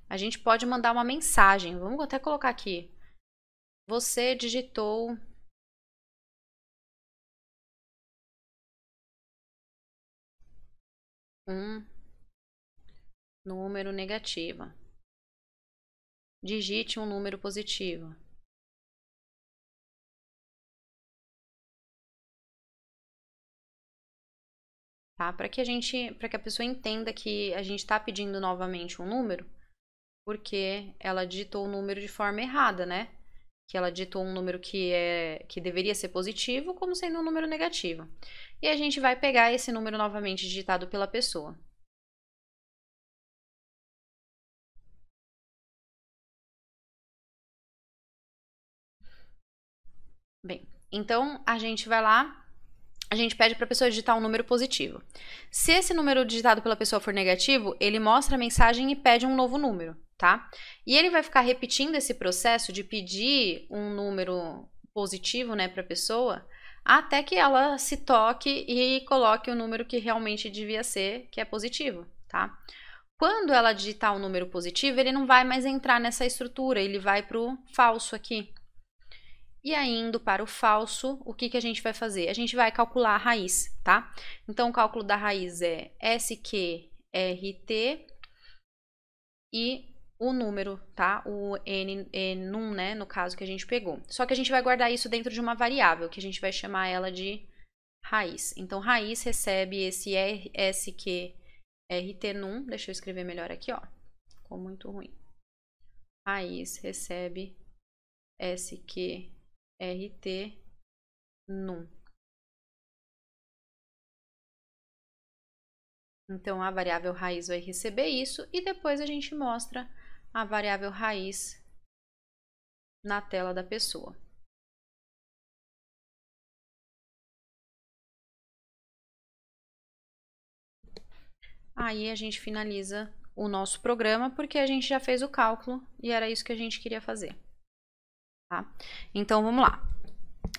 A gente pode mandar uma mensagem. Vamos até colocar aqui. Você digitou um número negativo. Digite um número positivo. Tá? Para que a pessoa entenda que a gente está pedindo novamente um número, porque ela digitou o número de forma errada, né? Que ela digitou um número que deveria ser positivo como sendo um número negativo. E a gente vai pegar esse número novamente digitado pela pessoa. Bem, então a gente vai lá, a gente pede para a pessoa digitar um número positivo. Se esse número digitado pela pessoa for negativo, ele mostra a mensagem e pede um novo número, tá? E ele vai ficar repetindo esse processo de pedir um número positivo, né, para a pessoa, até que ela se toque e coloque o número que realmente devia ser, que é positivo, tá? Quando ela digitar um número positivo, ele não vai mais entrar nessa estrutura, ele vai para o falso aqui. E aí, indo para o falso, o que a gente vai fazer? A gente vai calcular a raiz, tá? Então, o cálculo da raiz é sqrt e o número, tá? O num, né? No caso que a gente pegou. Só que a gente vai guardar isso dentro de uma variável, que a gente vai chamar ela de raiz. Então, raiz recebe esse SQRT num. Deixa eu escrever melhor aqui, ó. Ficou muito ruim. Raiz recebe SQRT num. Então, a variável raiz vai receber isso e depois a gente mostra a variável raiz na tela da pessoa. Aí a gente finaliza o nosso programa porque a gente já fez o cálculo e era isso que a gente queria fazer. Tá? Então, vamos lá.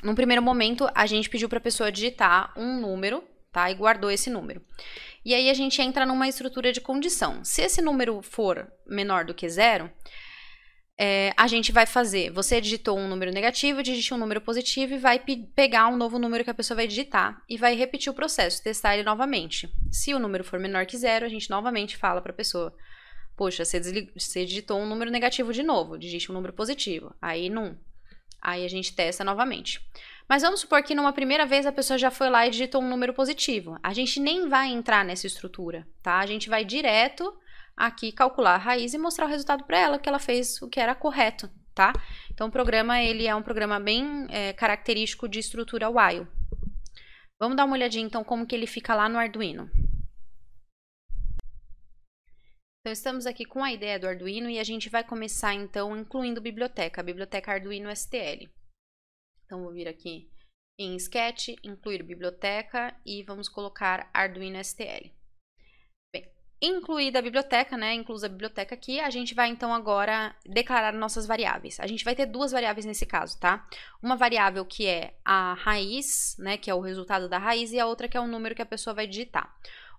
Num primeiro momento, a gente pediu para a pessoa digitar um número, tá? E guardou esse número. E aí a gente entra numa estrutura de condição. Se esse número for menor do que 0, a gente vai fazer, você digitou um número negativo, digite um número positivo e vai pegar um novo número que a pessoa vai digitar e vai repetir o processo, testar ele novamente. Se o número for menor que 0, a gente novamente fala para a pessoa, poxa, você digitou um número negativo de novo, digite um número positivo, aí num. Aí a gente testa novamente. Mas vamos supor que numa primeira vez a pessoa já foi lá e digitou um número positivo. A gente nem vai entrar nessa estrutura, tá? A gente vai direto aqui calcular a raiz e mostrar o resultado para ela, que ela fez o que era correto, tá? Então o programa, ele é um programa bem característico de estrutura while. Vamos dar uma olhadinha então como que ele fica lá no Arduino. Então estamos aqui com a ideia do Arduino e a gente vai começar então incluindo biblioteca, a biblioteca Arduino STL. Então vou vir aqui em Sketch, incluir biblioteca e vamos colocar Arduino STL. Bem, incluída a biblioteca, né, inclusa a biblioteca aqui, a gente vai então agora declarar nossas variáveis. A gente vai ter duas variáveis nesse caso, tá? Uma variável que é a raiz, né, que é o resultado da raiz, e a outra que é o número que a pessoa vai digitar.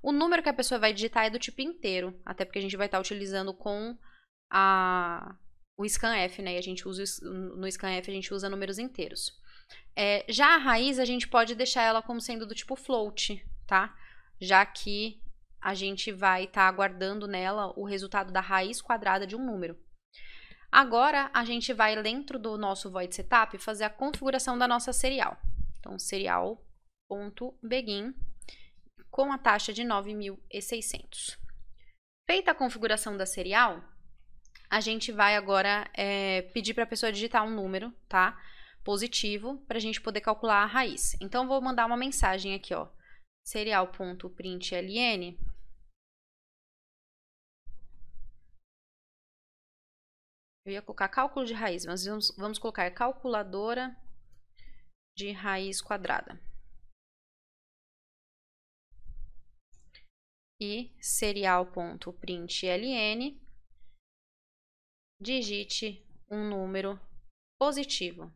O número que a pessoa vai digitar é do tipo inteiro, até porque a gente vai estar utilizando com o scanf, né? E a gente usa no scanf a gente usa números inteiros. Já a raiz a gente pode deixar ela como sendo do tipo float, tá? Já que a gente vai estar guardando nela o resultado da raiz quadrada de um número. Agora a gente vai dentro do nosso void setup fazer a configuração da nossa serial. Então serial.begin com a taxa de 9.600. Feita a configuração da serial, a gente vai agora pedir para a pessoa digitar um número, tá? Positivo, para a gente poder calcular a raiz. Então, vou mandar uma mensagem aqui, ó. Serial.println. Eu ia colocar cálculo de raiz, mas vamos colocar calculadora de raiz quadrada. E serial.println, digite um número positivo.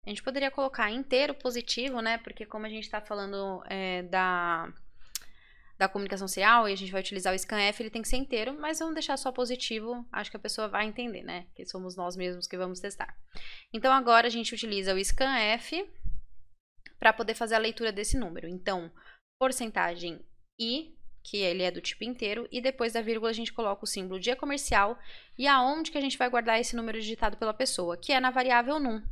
A gente poderia colocar inteiro positivo, né? Porque como a gente está falando da comunicação serial e a gente vai utilizar o scanf, ele tem que ser inteiro, mas vamos deixar só positivo, acho que a pessoa vai entender, né? Que somos nós mesmos que vamos testar. Então agora a gente utiliza o scanf para poder fazer a leitura desse número. Então, porcentagem I, que ele é do tipo inteiro, e depois da vírgula a gente coloca o símbolo dia comercial e aonde que a gente vai guardar esse número digitado pela pessoa, que é na variável num.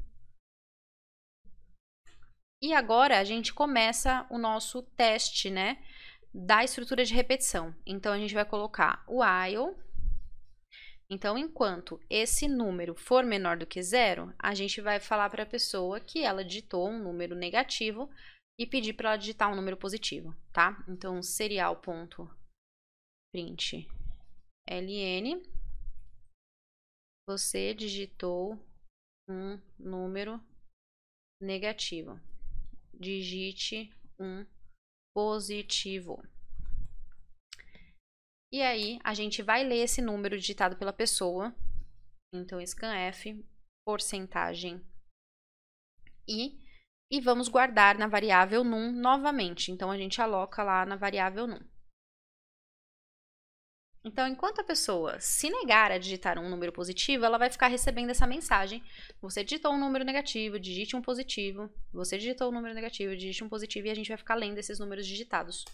E agora a gente começa o nosso teste, né, da estrutura de repetição. Então a gente vai colocar o while. Então, enquanto esse número for menor do que 0, a gente vai falar para a pessoa que ela digitou um número negativo e pedir para ela digitar um número positivo, tá? Então, serial.println, você digitou um número negativo. Digite um positivo. E aí, a gente vai ler esse número digitado pela pessoa. Então, scanf, porcentagem I. E vamos guardar na variável num novamente. Então, a gente aloca lá na variável num. Então, enquanto a pessoa se negar a digitar um número positivo, ela vai ficar recebendo essa mensagem. Você digitou um número negativo, digite um positivo. Você digitou um número negativo, digite um positivo. E a gente vai ficar lendo esses números digitados.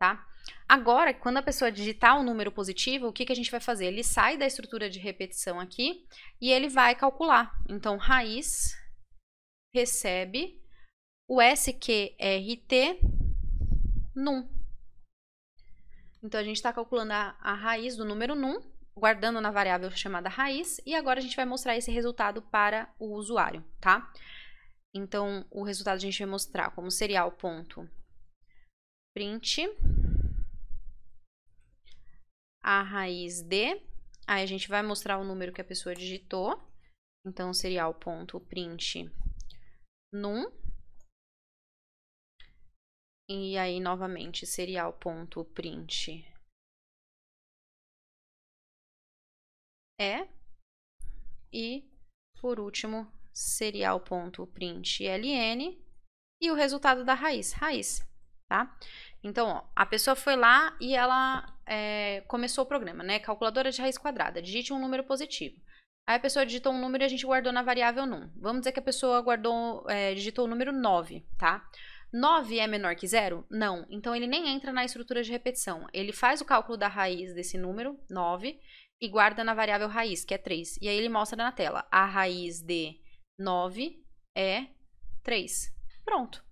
tá? Agora, quando a pessoa digitar um número positivo, o que que a gente vai fazer? Ele sai da estrutura de repetição aqui e ele vai calcular. Então, raiz recebe o SQRT num. Então, a gente está calculando a raiz do número num, guardando na variável chamada raiz, e agora a gente vai mostrar esse resultado para o usuário, tá? Então, o resultado a gente vai mostrar como serial.print a raiz de, aí a gente vai mostrar o número que a pessoa digitou, então serial.print num, e aí novamente serial.print e por último serial.print ln e o resultado da raiz, tá? Então, ó, a pessoa foi lá e ela começou o programa, né? Calculadora de raiz quadrada, digite um número positivo. Aí a pessoa digitou um número e a gente guardou na variável num. Vamos dizer que a pessoa digitou o número 9, tá? 9 é menor que zero? Não. Então, ele nem entra na estrutura de repetição. Ele faz o cálculo da raiz desse número, 9, e guarda na variável raiz, que é 3. E aí ele mostra na tela, a raiz de 9 é 3. Pronto.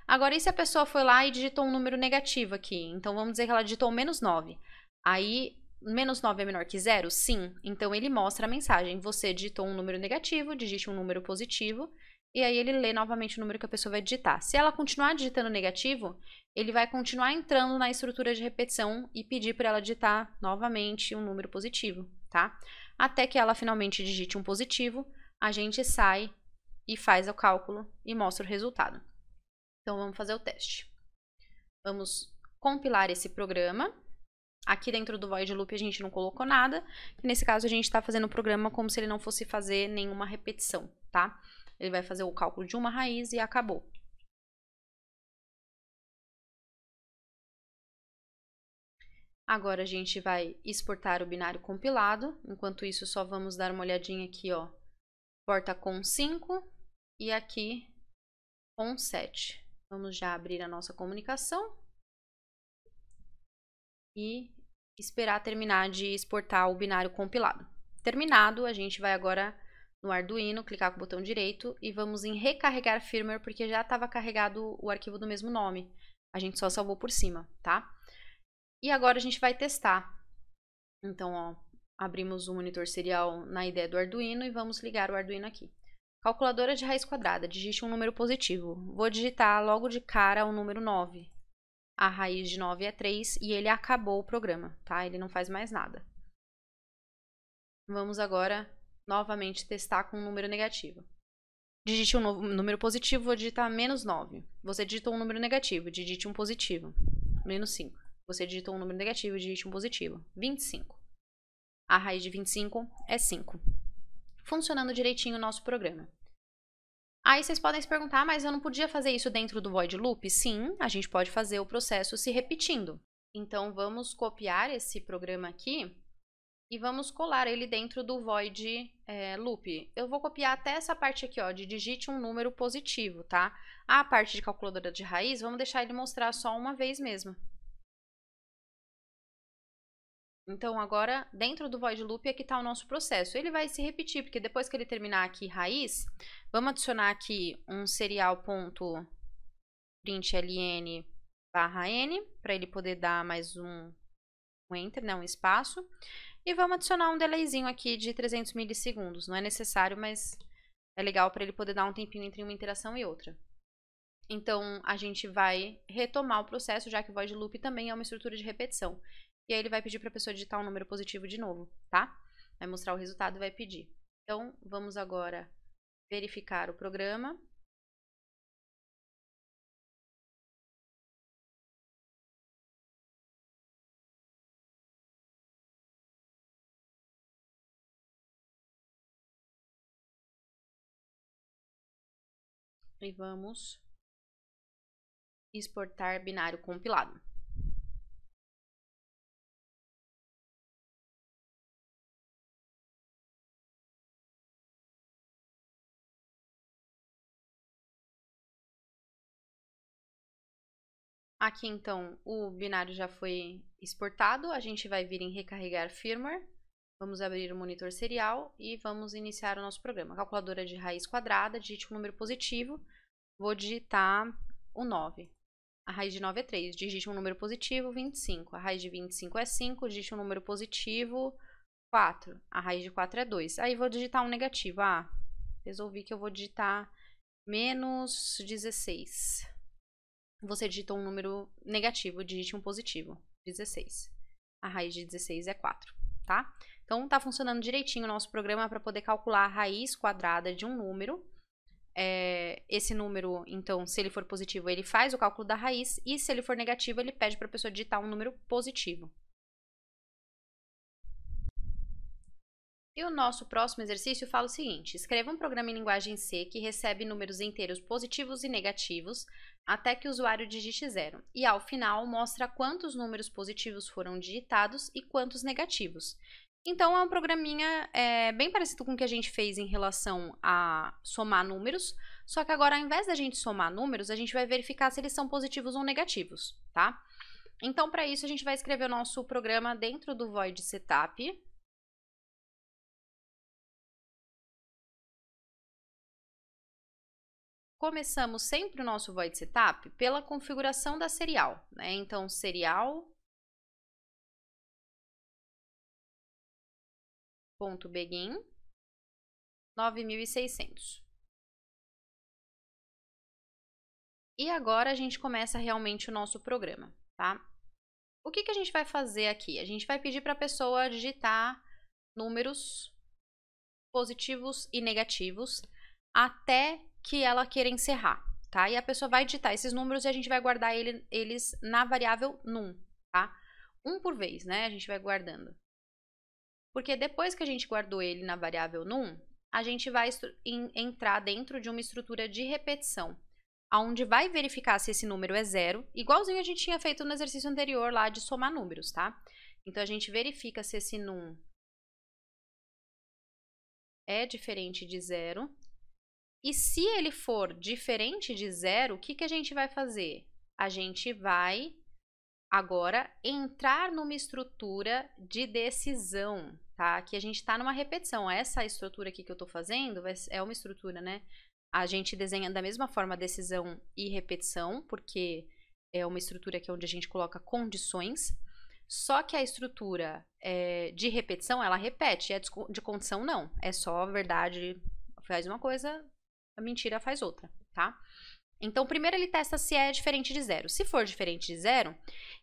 Agora, e se a pessoa foi lá e digitou um número negativo aqui? Então, vamos dizer que ela digitou menos 9. Aí, menos 9 é menor que zero? Sim. Então, ele mostra a mensagem. Você digitou um número negativo, digite um número positivo. E aí, ele lê novamente o número que a pessoa vai digitar. Se ela continuar digitando negativo, ele vai continuar entrando na estrutura de repetição e pedir para ela digitar novamente um número positivo, tá? Até que ela finalmente digite um positivo, a gente sai e faz o cálculo e mostra o resultado. Então, vamos fazer o teste. Vamos compilar esse programa. Aqui dentro do void loop a gente não colocou nada. Nesse caso, a gente está fazendo o programa como se ele não fosse fazer nenhuma repetição, tá? Ele vai fazer o cálculo de uma raiz e acabou. Agora a gente vai exportar o binário compilado. Enquanto isso, só vamos dar uma olhadinha aqui, ó. Porta com 5 e aqui com 7. Vamos já abrir a nossa comunicação e esperar terminar de exportar o binário compilado. Terminado, a gente vai agora no Arduino, clicar com o botão direito e vamos em recarregar firmware, porque já estava carregado o arquivo do mesmo nome. A gente só salvou por cima, tá? E agora a gente vai testar. Então, ó, abrimos o monitor serial na IDE do Arduino e vamos ligar o Arduino aqui. Calculadora de raiz quadrada, digite um número positivo. Vou digitar logo de cara o número 9. A raiz de 9 é 3 e ele acabou o programa, tá? Ele não faz mais nada. Vamos agora novamente testar com um número negativo. Digite um novo número positivo, vou digitar menos 9. Você digitou um número negativo, digite um positivo. Menos 5. Você digitou um número negativo, digite um positivo. 25. A raiz de 25 é 5. Funcionando direitinho o nosso programa. Aí vocês podem se perguntar, mas eu não podia fazer isso dentro do void loop? Sim, a gente pode fazer o processo se repetindo. Então, vamos copiar esse programa aqui e vamos colar ele dentro do void loop. Eu vou copiar até essa parte aqui, ó, de digite um número positivo, tá? A parte de calculadora de raiz, vamos deixar ele mostrar só uma vez mesmo. Então, agora, dentro do void loop, aqui está o nosso processo. Ele vai se repetir, porque depois que ele terminar aqui raiz, vamos adicionar aqui um serial.println barra n, para ele poder dar mais um enter, né, um espaço. E vamos adicionar um delayzinho aqui de 300 milissegundos. Não é necessário, mas é legal para ele poder dar um tempinho entre uma interação e outra. Então, a gente vai retomar o processo, já que o void loop também é uma estrutura de repetição. E aí ele vai pedir para a pessoa digitar um número positivo de novo, tá? Vai mostrar o resultado e vai pedir. Então, vamos agora verificar o programa. E vamos exportar binário compilado. Aqui, então, o binário já foi exportado. A gente vai vir em recarregar firmware. Vamos abrir o monitor serial e vamos iniciar o nosso programa. Calculadora de raiz quadrada, digite um número positivo. Vou digitar o 9. A raiz de 9 é 3. Digite um número positivo, 25. A raiz de 25 é 5. Digite um número positivo, 4. A raiz de 4 é 2. Aí vou digitar um negativo. Ah, resolvi que eu vou digitar menos 16. Você digitou um número negativo, digite um positivo, 16. A raiz de 16 é 4, tá? Então, tá funcionando direitinho o nosso programa para poder calcular a raiz quadrada de um número. Esse número, então, se ele for positivo, ele faz o cálculo da raiz, e se ele for negativo, ele pede para a pessoa digitar um número positivo. E o nosso próximo exercício fala o seguinte: escreva um programa em linguagem C que recebe números inteiros positivos e negativos até que o usuário digite 0. E ao final mostra quantos números positivos foram digitados e quantos negativos. Então é um programinha bem parecido com o que a gente fez em relação a somar números, só que agora ao invés da gente somar números, a gente vai verificar se eles são positivos ou negativos, tá? Então para isso a gente vai escrever o nosso programa dentro do void setup. Começamos sempre o nosso void setup pela configuração da serial, né? Então, serial.begin 9600. E agora a gente começa realmente o nosso programa, tá? O que a gente vai fazer aqui? A gente vai pedir para a pessoa digitar números positivos e negativos até que ela queira encerrar, tá? E a pessoa vai digitar esses números e a gente vai guardar eles na variável num, tá? Um por vez, né? A gente vai guardando. Porque depois que a gente guardou ele na variável num, a gente vai entrar dentro de uma estrutura de repetição, onde vai verificar se esse número é 0, igualzinho a gente tinha feito no exercício anterior lá de somar números, tá? Então, a gente verifica se esse num é diferente de 0. E se ele for diferente de 0, o que a gente vai fazer? A gente vai agora entrar numa estrutura de decisão, tá? Aqui a gente está numa repetição. Essa estrutura aqui que eu estou fazendo é uma estrutura, né? A gente desenha da mesma forma decisão e repetição, porque é uma estrutura aqui onde a gente coloca condições. Só que a estrutura de repetição, ela repete, de condição não. É só a verdade faz uma coisa, a mentira faz outra, tá? Então, primeiro ele testa se é diferente de 0. Se for diferente de 0,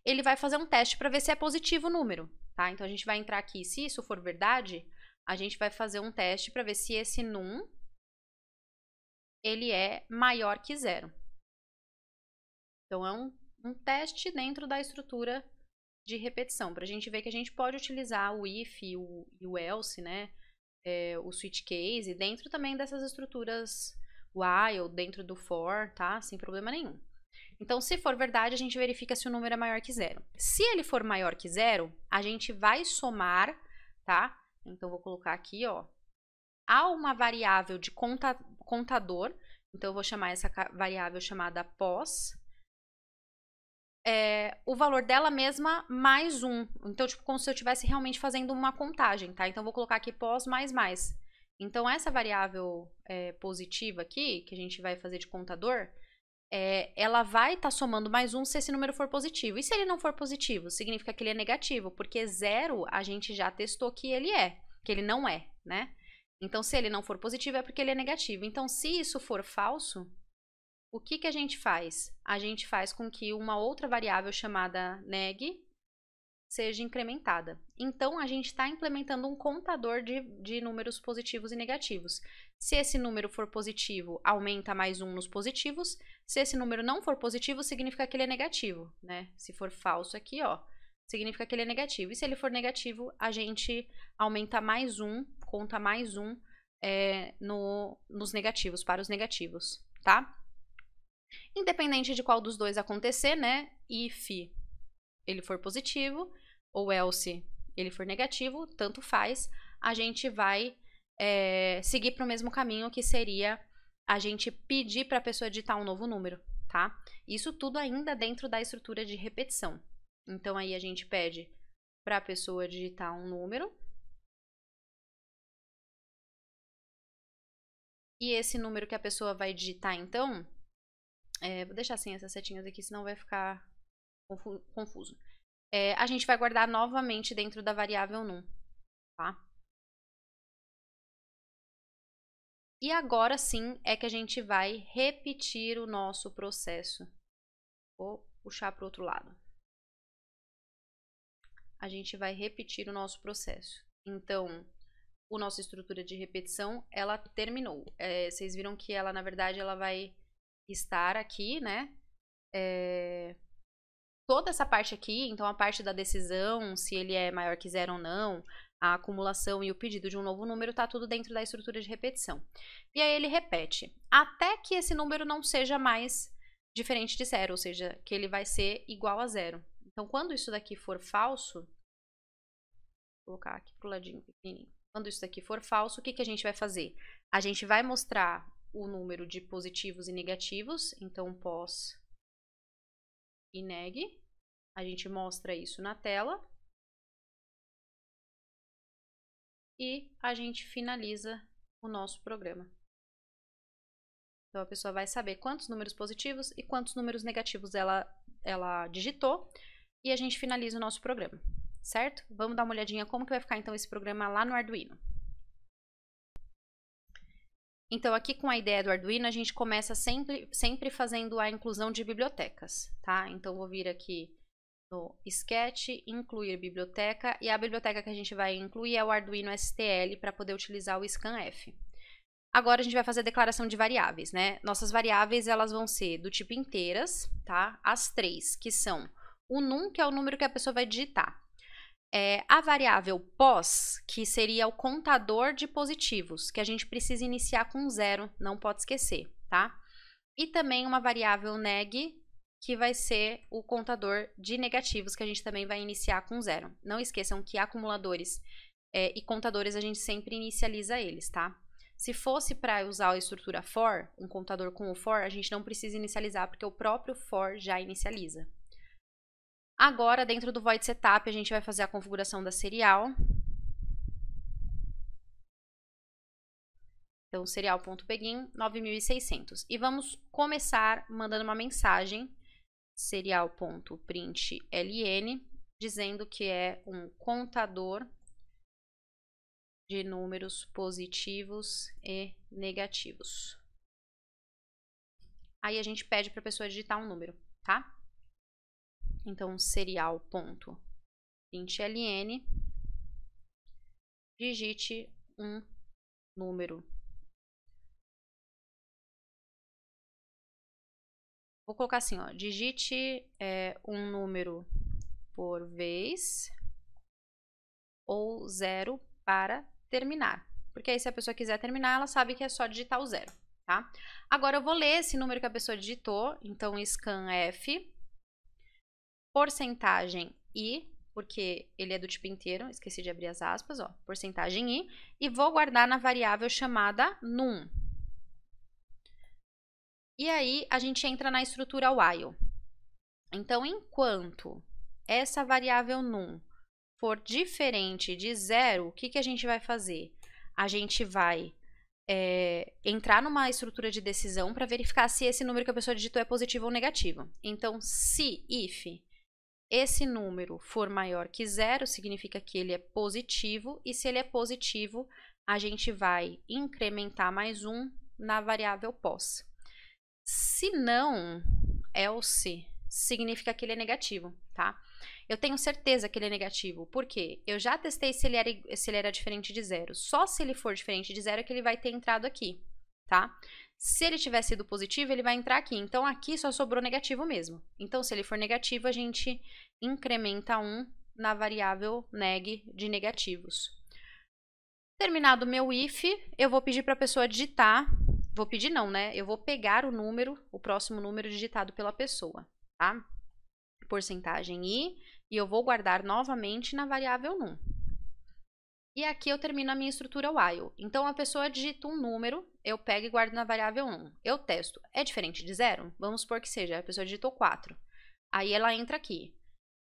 ele vai fazer um teste para ver se é positivo o número, tá? Então, a gente vai entrar aqui, se isso for verdade, a gente vai fazer um teste para ver se esse num, ele é maior que 0. Então, é um teste dentro da estrutura de repetição, para a gente ver que a gente pode utilizar o if e o else, né? O switch case, dentro também dessas estruturas while, dentro do for, tá? Sem problema nenhum. Então, se for verdade, a gente verifica se o número é maior que 0. Se ele for maior que 0, a gente vai somar, tá? Então, vou colocar aqui, ó. Há uma variável de contador, então eu vou chamar essa variável chamada pos. O valor dela mesma mais 1. Então, tipo, como se eu estivesse realmente fazendo uma contagem, tá? Então, vou colocar aqui pos mais. Então, essa variável positiva aqui, que a gente vai fazer de contador, ela vai estar somando mais 1 se esse número for positivo. E se ele não for positivo, significa que ele é negativo, porque 0 a gente já testou que ele não é, né? Então, se ele não for positivo, é porque ele é negativo. Então, se isso for falso, o que a gente faz? A gente faz com que uma outra variável chamada neg seja incrementada. Então, a gente está implementando um contador de números positivos e negativos. Se esse número for positivo, aumenta mais 1 nos positivos. Se esse número não for positivo, significa que ele é negativo, né? Se for falso aqui, ó, significa que ele é negativo. E se ele for negativo, a gente aumenta mais 1, conta mais 1 nos negativos, para os negativos, tá? Independente de qual dos dois acontecer, né? If ele for positivo ou else ele for negativo, tanto faz, a gente vai seguir para o mesmo caminho, que seria a gente pedir para a pessoa digitar um novo número, tá? Isso tudo ainda dentro da estrutura de repetição. Então, aí a gente pede para a pessoa digitar um número. E esse número que a pessoa vai digitar, então, vou deixar assim essas setinhas aqui, senão vai ficar confuso. A gente vai guardar novamente dentro da variável num, tá? E agora sim é que a gente vai repetir o nosso processo. Vou puxar para o outro lado. A gente vai repetir o nosso processo. Então, a nossa estrutura de repetição, ela terminou. Vocês viram que ela, na verdade, ela vai estar aqui, né? Toda essa parte aqui, então a parte da decisão, se ele é maior que 0 ou não, a acumulação e o pedido de um novo número, tá tudo dentro da estrutura de repetição. E aí ele repete, até que esse número não seja mais diferente de 0, ou seja, que ele vai ser igual a 0. Então, quando isso daqui for falso, vou colocar aqui pro ladinho pequenininho. Quando isso daqui for falso, o que a gente vai fazer? A gente vai mostrar o número de positivos e negativos, então pos e neg. A gente mostra isso na tela. E a gente finaliza o nosso programa. Então, a pessoa vai saber quantos números positivos e quantos números negativos ela digitou. E a gente finaliza o nosso programa, certo? Vamos dar uma olhadinha como que vai ficar, então, esse programa lá no Arduino. Então, aqui com a ideia do Arduino, a gente começa sempre fazendo a inclusão de bibliotecas, tá? Então, vou vir aqui no Sketch, incluir biblioteca, e a biblioteca que a gente vai incluir é o Arduino STL para poder utilizar o scanf. Agora a gente vai fazer a declaração de variáveis, né? Nossas variáveis, elas vão ser do tipo inteiras, tá? As 3, que são o num, que é o número que a pessoa vai digitar. A variável pos, que seria o contador de positivos, que a gente precisa iniciar com 0, não pode esquecer, tá? E também uma variável neg, que vai ser o contador de negativos, que a gente também vai iniciar com 0. Não esqueçam que acumuladores e contadores a gente sempre inicializa eles, tá? Se fosse para usar a estrutura for, um contador com o for, a gente não precisa inicializar, porque o próprio for já inicializa. Agora, dentro do void setup, a gente vai fazer a configuração da serial. Então, serial.begin 9600. E vamos começar mandando uma mensagem, serial.println, dizendo que é um contador de números positivos e negativos. Aí a gente pede para a pessoa digitar um número, tá? Então, serial.println, digite um número. Vou colocar assim, ó, digite um número por vez ou 0 para terminar. Porque aí, se a pessoa quiser terminar, ela sabe que é só digitar o 0, tá? Agora, eu vou ler esse número que a pessoa digitou. Então, scanf, porcentagem i, porque ele é do tipo inteiro, esqueci de abrir as aspas, ó, porcentagem i, e vou guardar na variável chamada num. E aí, a gente entra na estrutura while. Então, enquanto essa variável num for diferente de 0, o que a gente vai fazer? A gente vai entrar numa estrutura de decisão para verificar se esse número que a pessoa digitou é positivo ou negativo. Então, se if esse número for maior que 0, significa que ele é positivo, e se ele é positivo, a gente vai incrementar mais 1 na variável pos. Se não, else, significa que ele é negativo, tá? Eu tenho certeza que ele é negativo, porque eu já testei se ele era diferente de 0. Só se ele for diferente de 0 é que ele vai ter entrado aqui, tá? Se ele tiver sido positivo, ele vai entrar aqui. Então, aqui só sobrou negativo mesmo. Então, se ele for negativo, a gente incrementa 1 na variável neg de negativos. Terminado o meu if, eu vou pedir para a pessoa digitar. Vou pedir não, né? Eu vou pegar o número, o próximo número digitado pela pessoa, tá? Porcentagem i, e eu vou guardar novamente na variável num. E aqui eu termino a minha estrutura while. Então, a pessoa digita um número, eu pego e guardo na variável 1. Eu testo. É diferente de 0? Vamos supor que seja. A pessoa digitou 4. Aí ela entra aqui.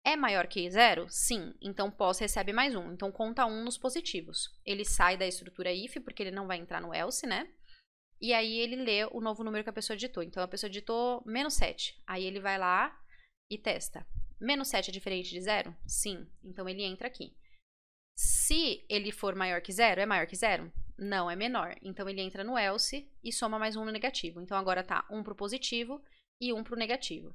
É maior que 0? Sim. Então, pos recebe mais 1. Então, conta 1 nos positivos. Ele sai da estrutura if, porque ele não vai entrar no else, né? E aí ele lê o novo número que a pessoa digitou. Então, a pessoa digitou menos 7. Aí ele vai lá e testa. Menos 7 é diferente de 0? Sim. Então, ele entra aqui. Se ele for maior que 0, é maior que 0? Não, é menor. Então, ele entra no else e soma mais 1 no negativo. Então, agora tá 1 para o positivo e 1 para o negativo.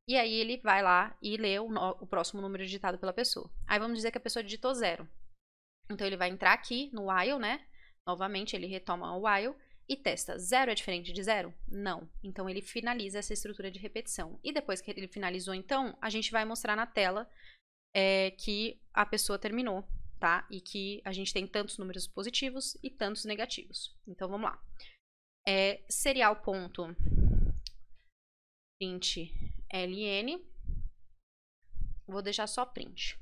E aí, ele vai lá e lê o próximo número digitado pela pessoa. Aí, vamos dizer que a pessoa digitou 0. Então, ele vai entrar aqui no while, né? Novamente, ele retoma o while e testa. 0 é diferente de 0? Não. Então, ele finaliza essa estrutura de repetição. E depois que ele finalizou, então, a gente vai mostrar na tela que a pessoa terminou. Tá? E que a gente tem tantos números positivos e tantos negativos. Então, vamos lá. Serial.print ln. Vou deixar só print.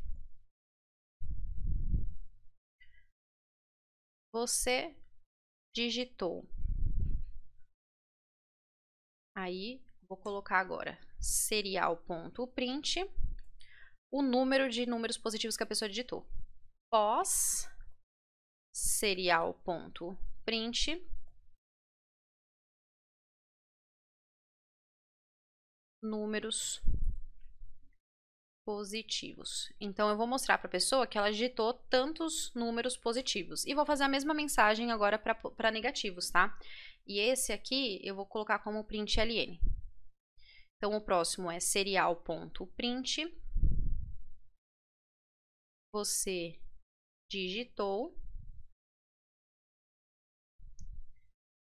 Você digitou. Aí, vou colocar agora serial.print o número de números positivos que a pessoa digitou. Pós serial.print números positivos. Então, eu vou mostrar para a pessoa que ela digitou tantos números positivos. E vou fazer a mesma mensagem agora para negativos, tá? E esse aqui eu vou colocar como print ln. Então, o próximo é serial.print. Você digitou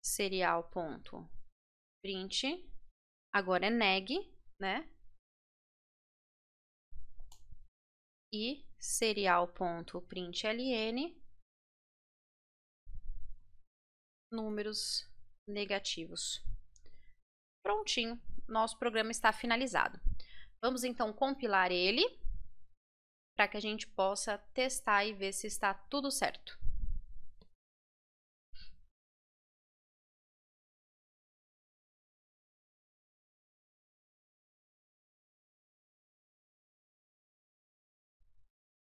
serial.print. Agora é neg, né? E serial.println números negativos. Prontinho, nosso programa está finalizado. Vamos então compilar ele para que a gente possa testar e ver se está tudo certo.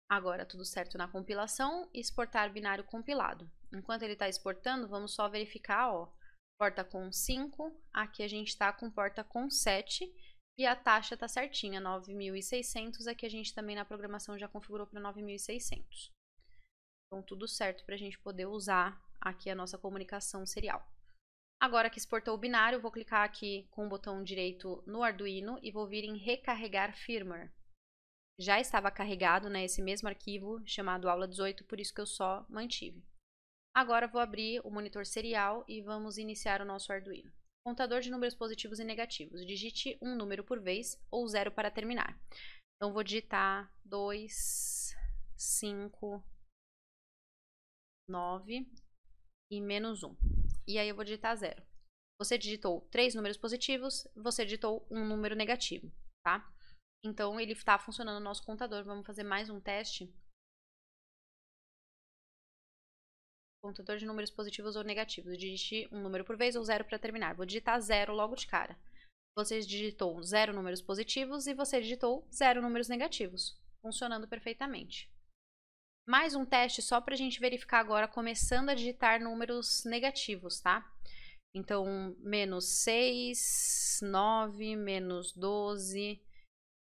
Agora, tudo certo na compilação, exportar binário compilado. Enquanto ele está exportando, vamos só verificar, ó, porta com 5, aqui a gente está com porta com 7 e a taxa está certinha, 9.600, aqui a gente também na programação já configurou para 9.600. Então, tudo certo para a gente poder usar aqui a nossa comunicação serial. Agora que exportou o binário, vou clicar aqui com o botão direito no Arduino e vou vir em recarregar firmware. Já estava carregado, né, esse mesmo arquivo chamado aula 18, por isso que eu só mantive. Agora vou abrir o monitor serial e vamos iniciar o nosso Arduino. Contador de números positivos e negativos. Digite um número por vez ou 0 para terminar. Então vou digitar 2, 5, 9 e menos 1. E aí eu vou digitar 0. Você digitou 3 números positivos, você digitou um número negativo, tá? Então, ele está funcionando no nosso contador. Vamos fazer mais um teste. Contador de números positivos ou negativos. Digite um número por vez ou 0 para terminar. Vou digitar 0 logo de cara. Você digitou 0 números positivos e você digitou 0 números negativos. Funcionando perfeitamente. Mais um teste só para a gente verificar agora, começando a digitar números negativos, tá? Então, menos 6, 9, menos 12...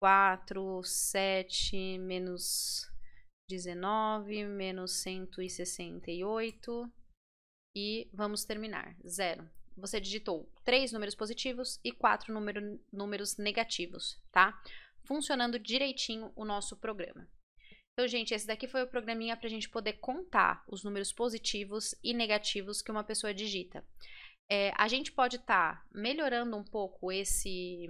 4, 7, menos 19, menos 168 e vamos terminar, 0. Você digitou 3 números positivos e 4 números negativos, tá? Funcionando direitinho o nosso programa. Então, gente, esse daqui foi o programinha para a gente poder contar os números positivos e negativos que uma pessoa digita. A gente pode estar melhorando um pouco esse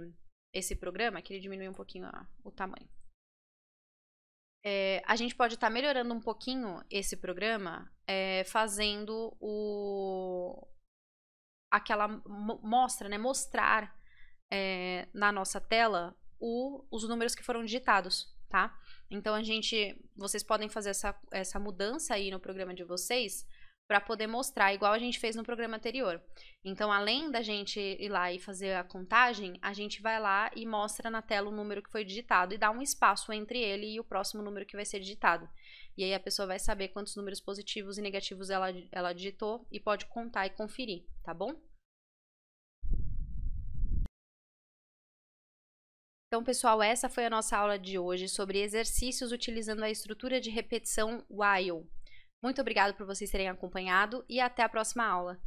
programa, que ele diminui um pouquinho o tamanho. A gente pode estar melhorando um pouquinho esse programa fazendo aquela mostra, né? Mostrar na nossa tela os números que foram digitados, tá? Então vocês podem fazer essa mudança aí no programa de vocês para poder mostrar, igual a gente fez no programa anterior. Então, além da gente ir lá e fazer a contagem, a gente vai lá e mostra na tela o número que foi digitado e dá um espaço entre ele e o próximo número que vai ser digitado. E aí a pessoa vai saber quantos números positivos e negativos ela digitou e pode contar e conferir, tá bom? Então, pessoal, essa foi a nossa aula de hoje sobre exercícios utilizando a estrutura de repetição while. Muito obrigada por vocês terem acompanhado e até a próxima aula.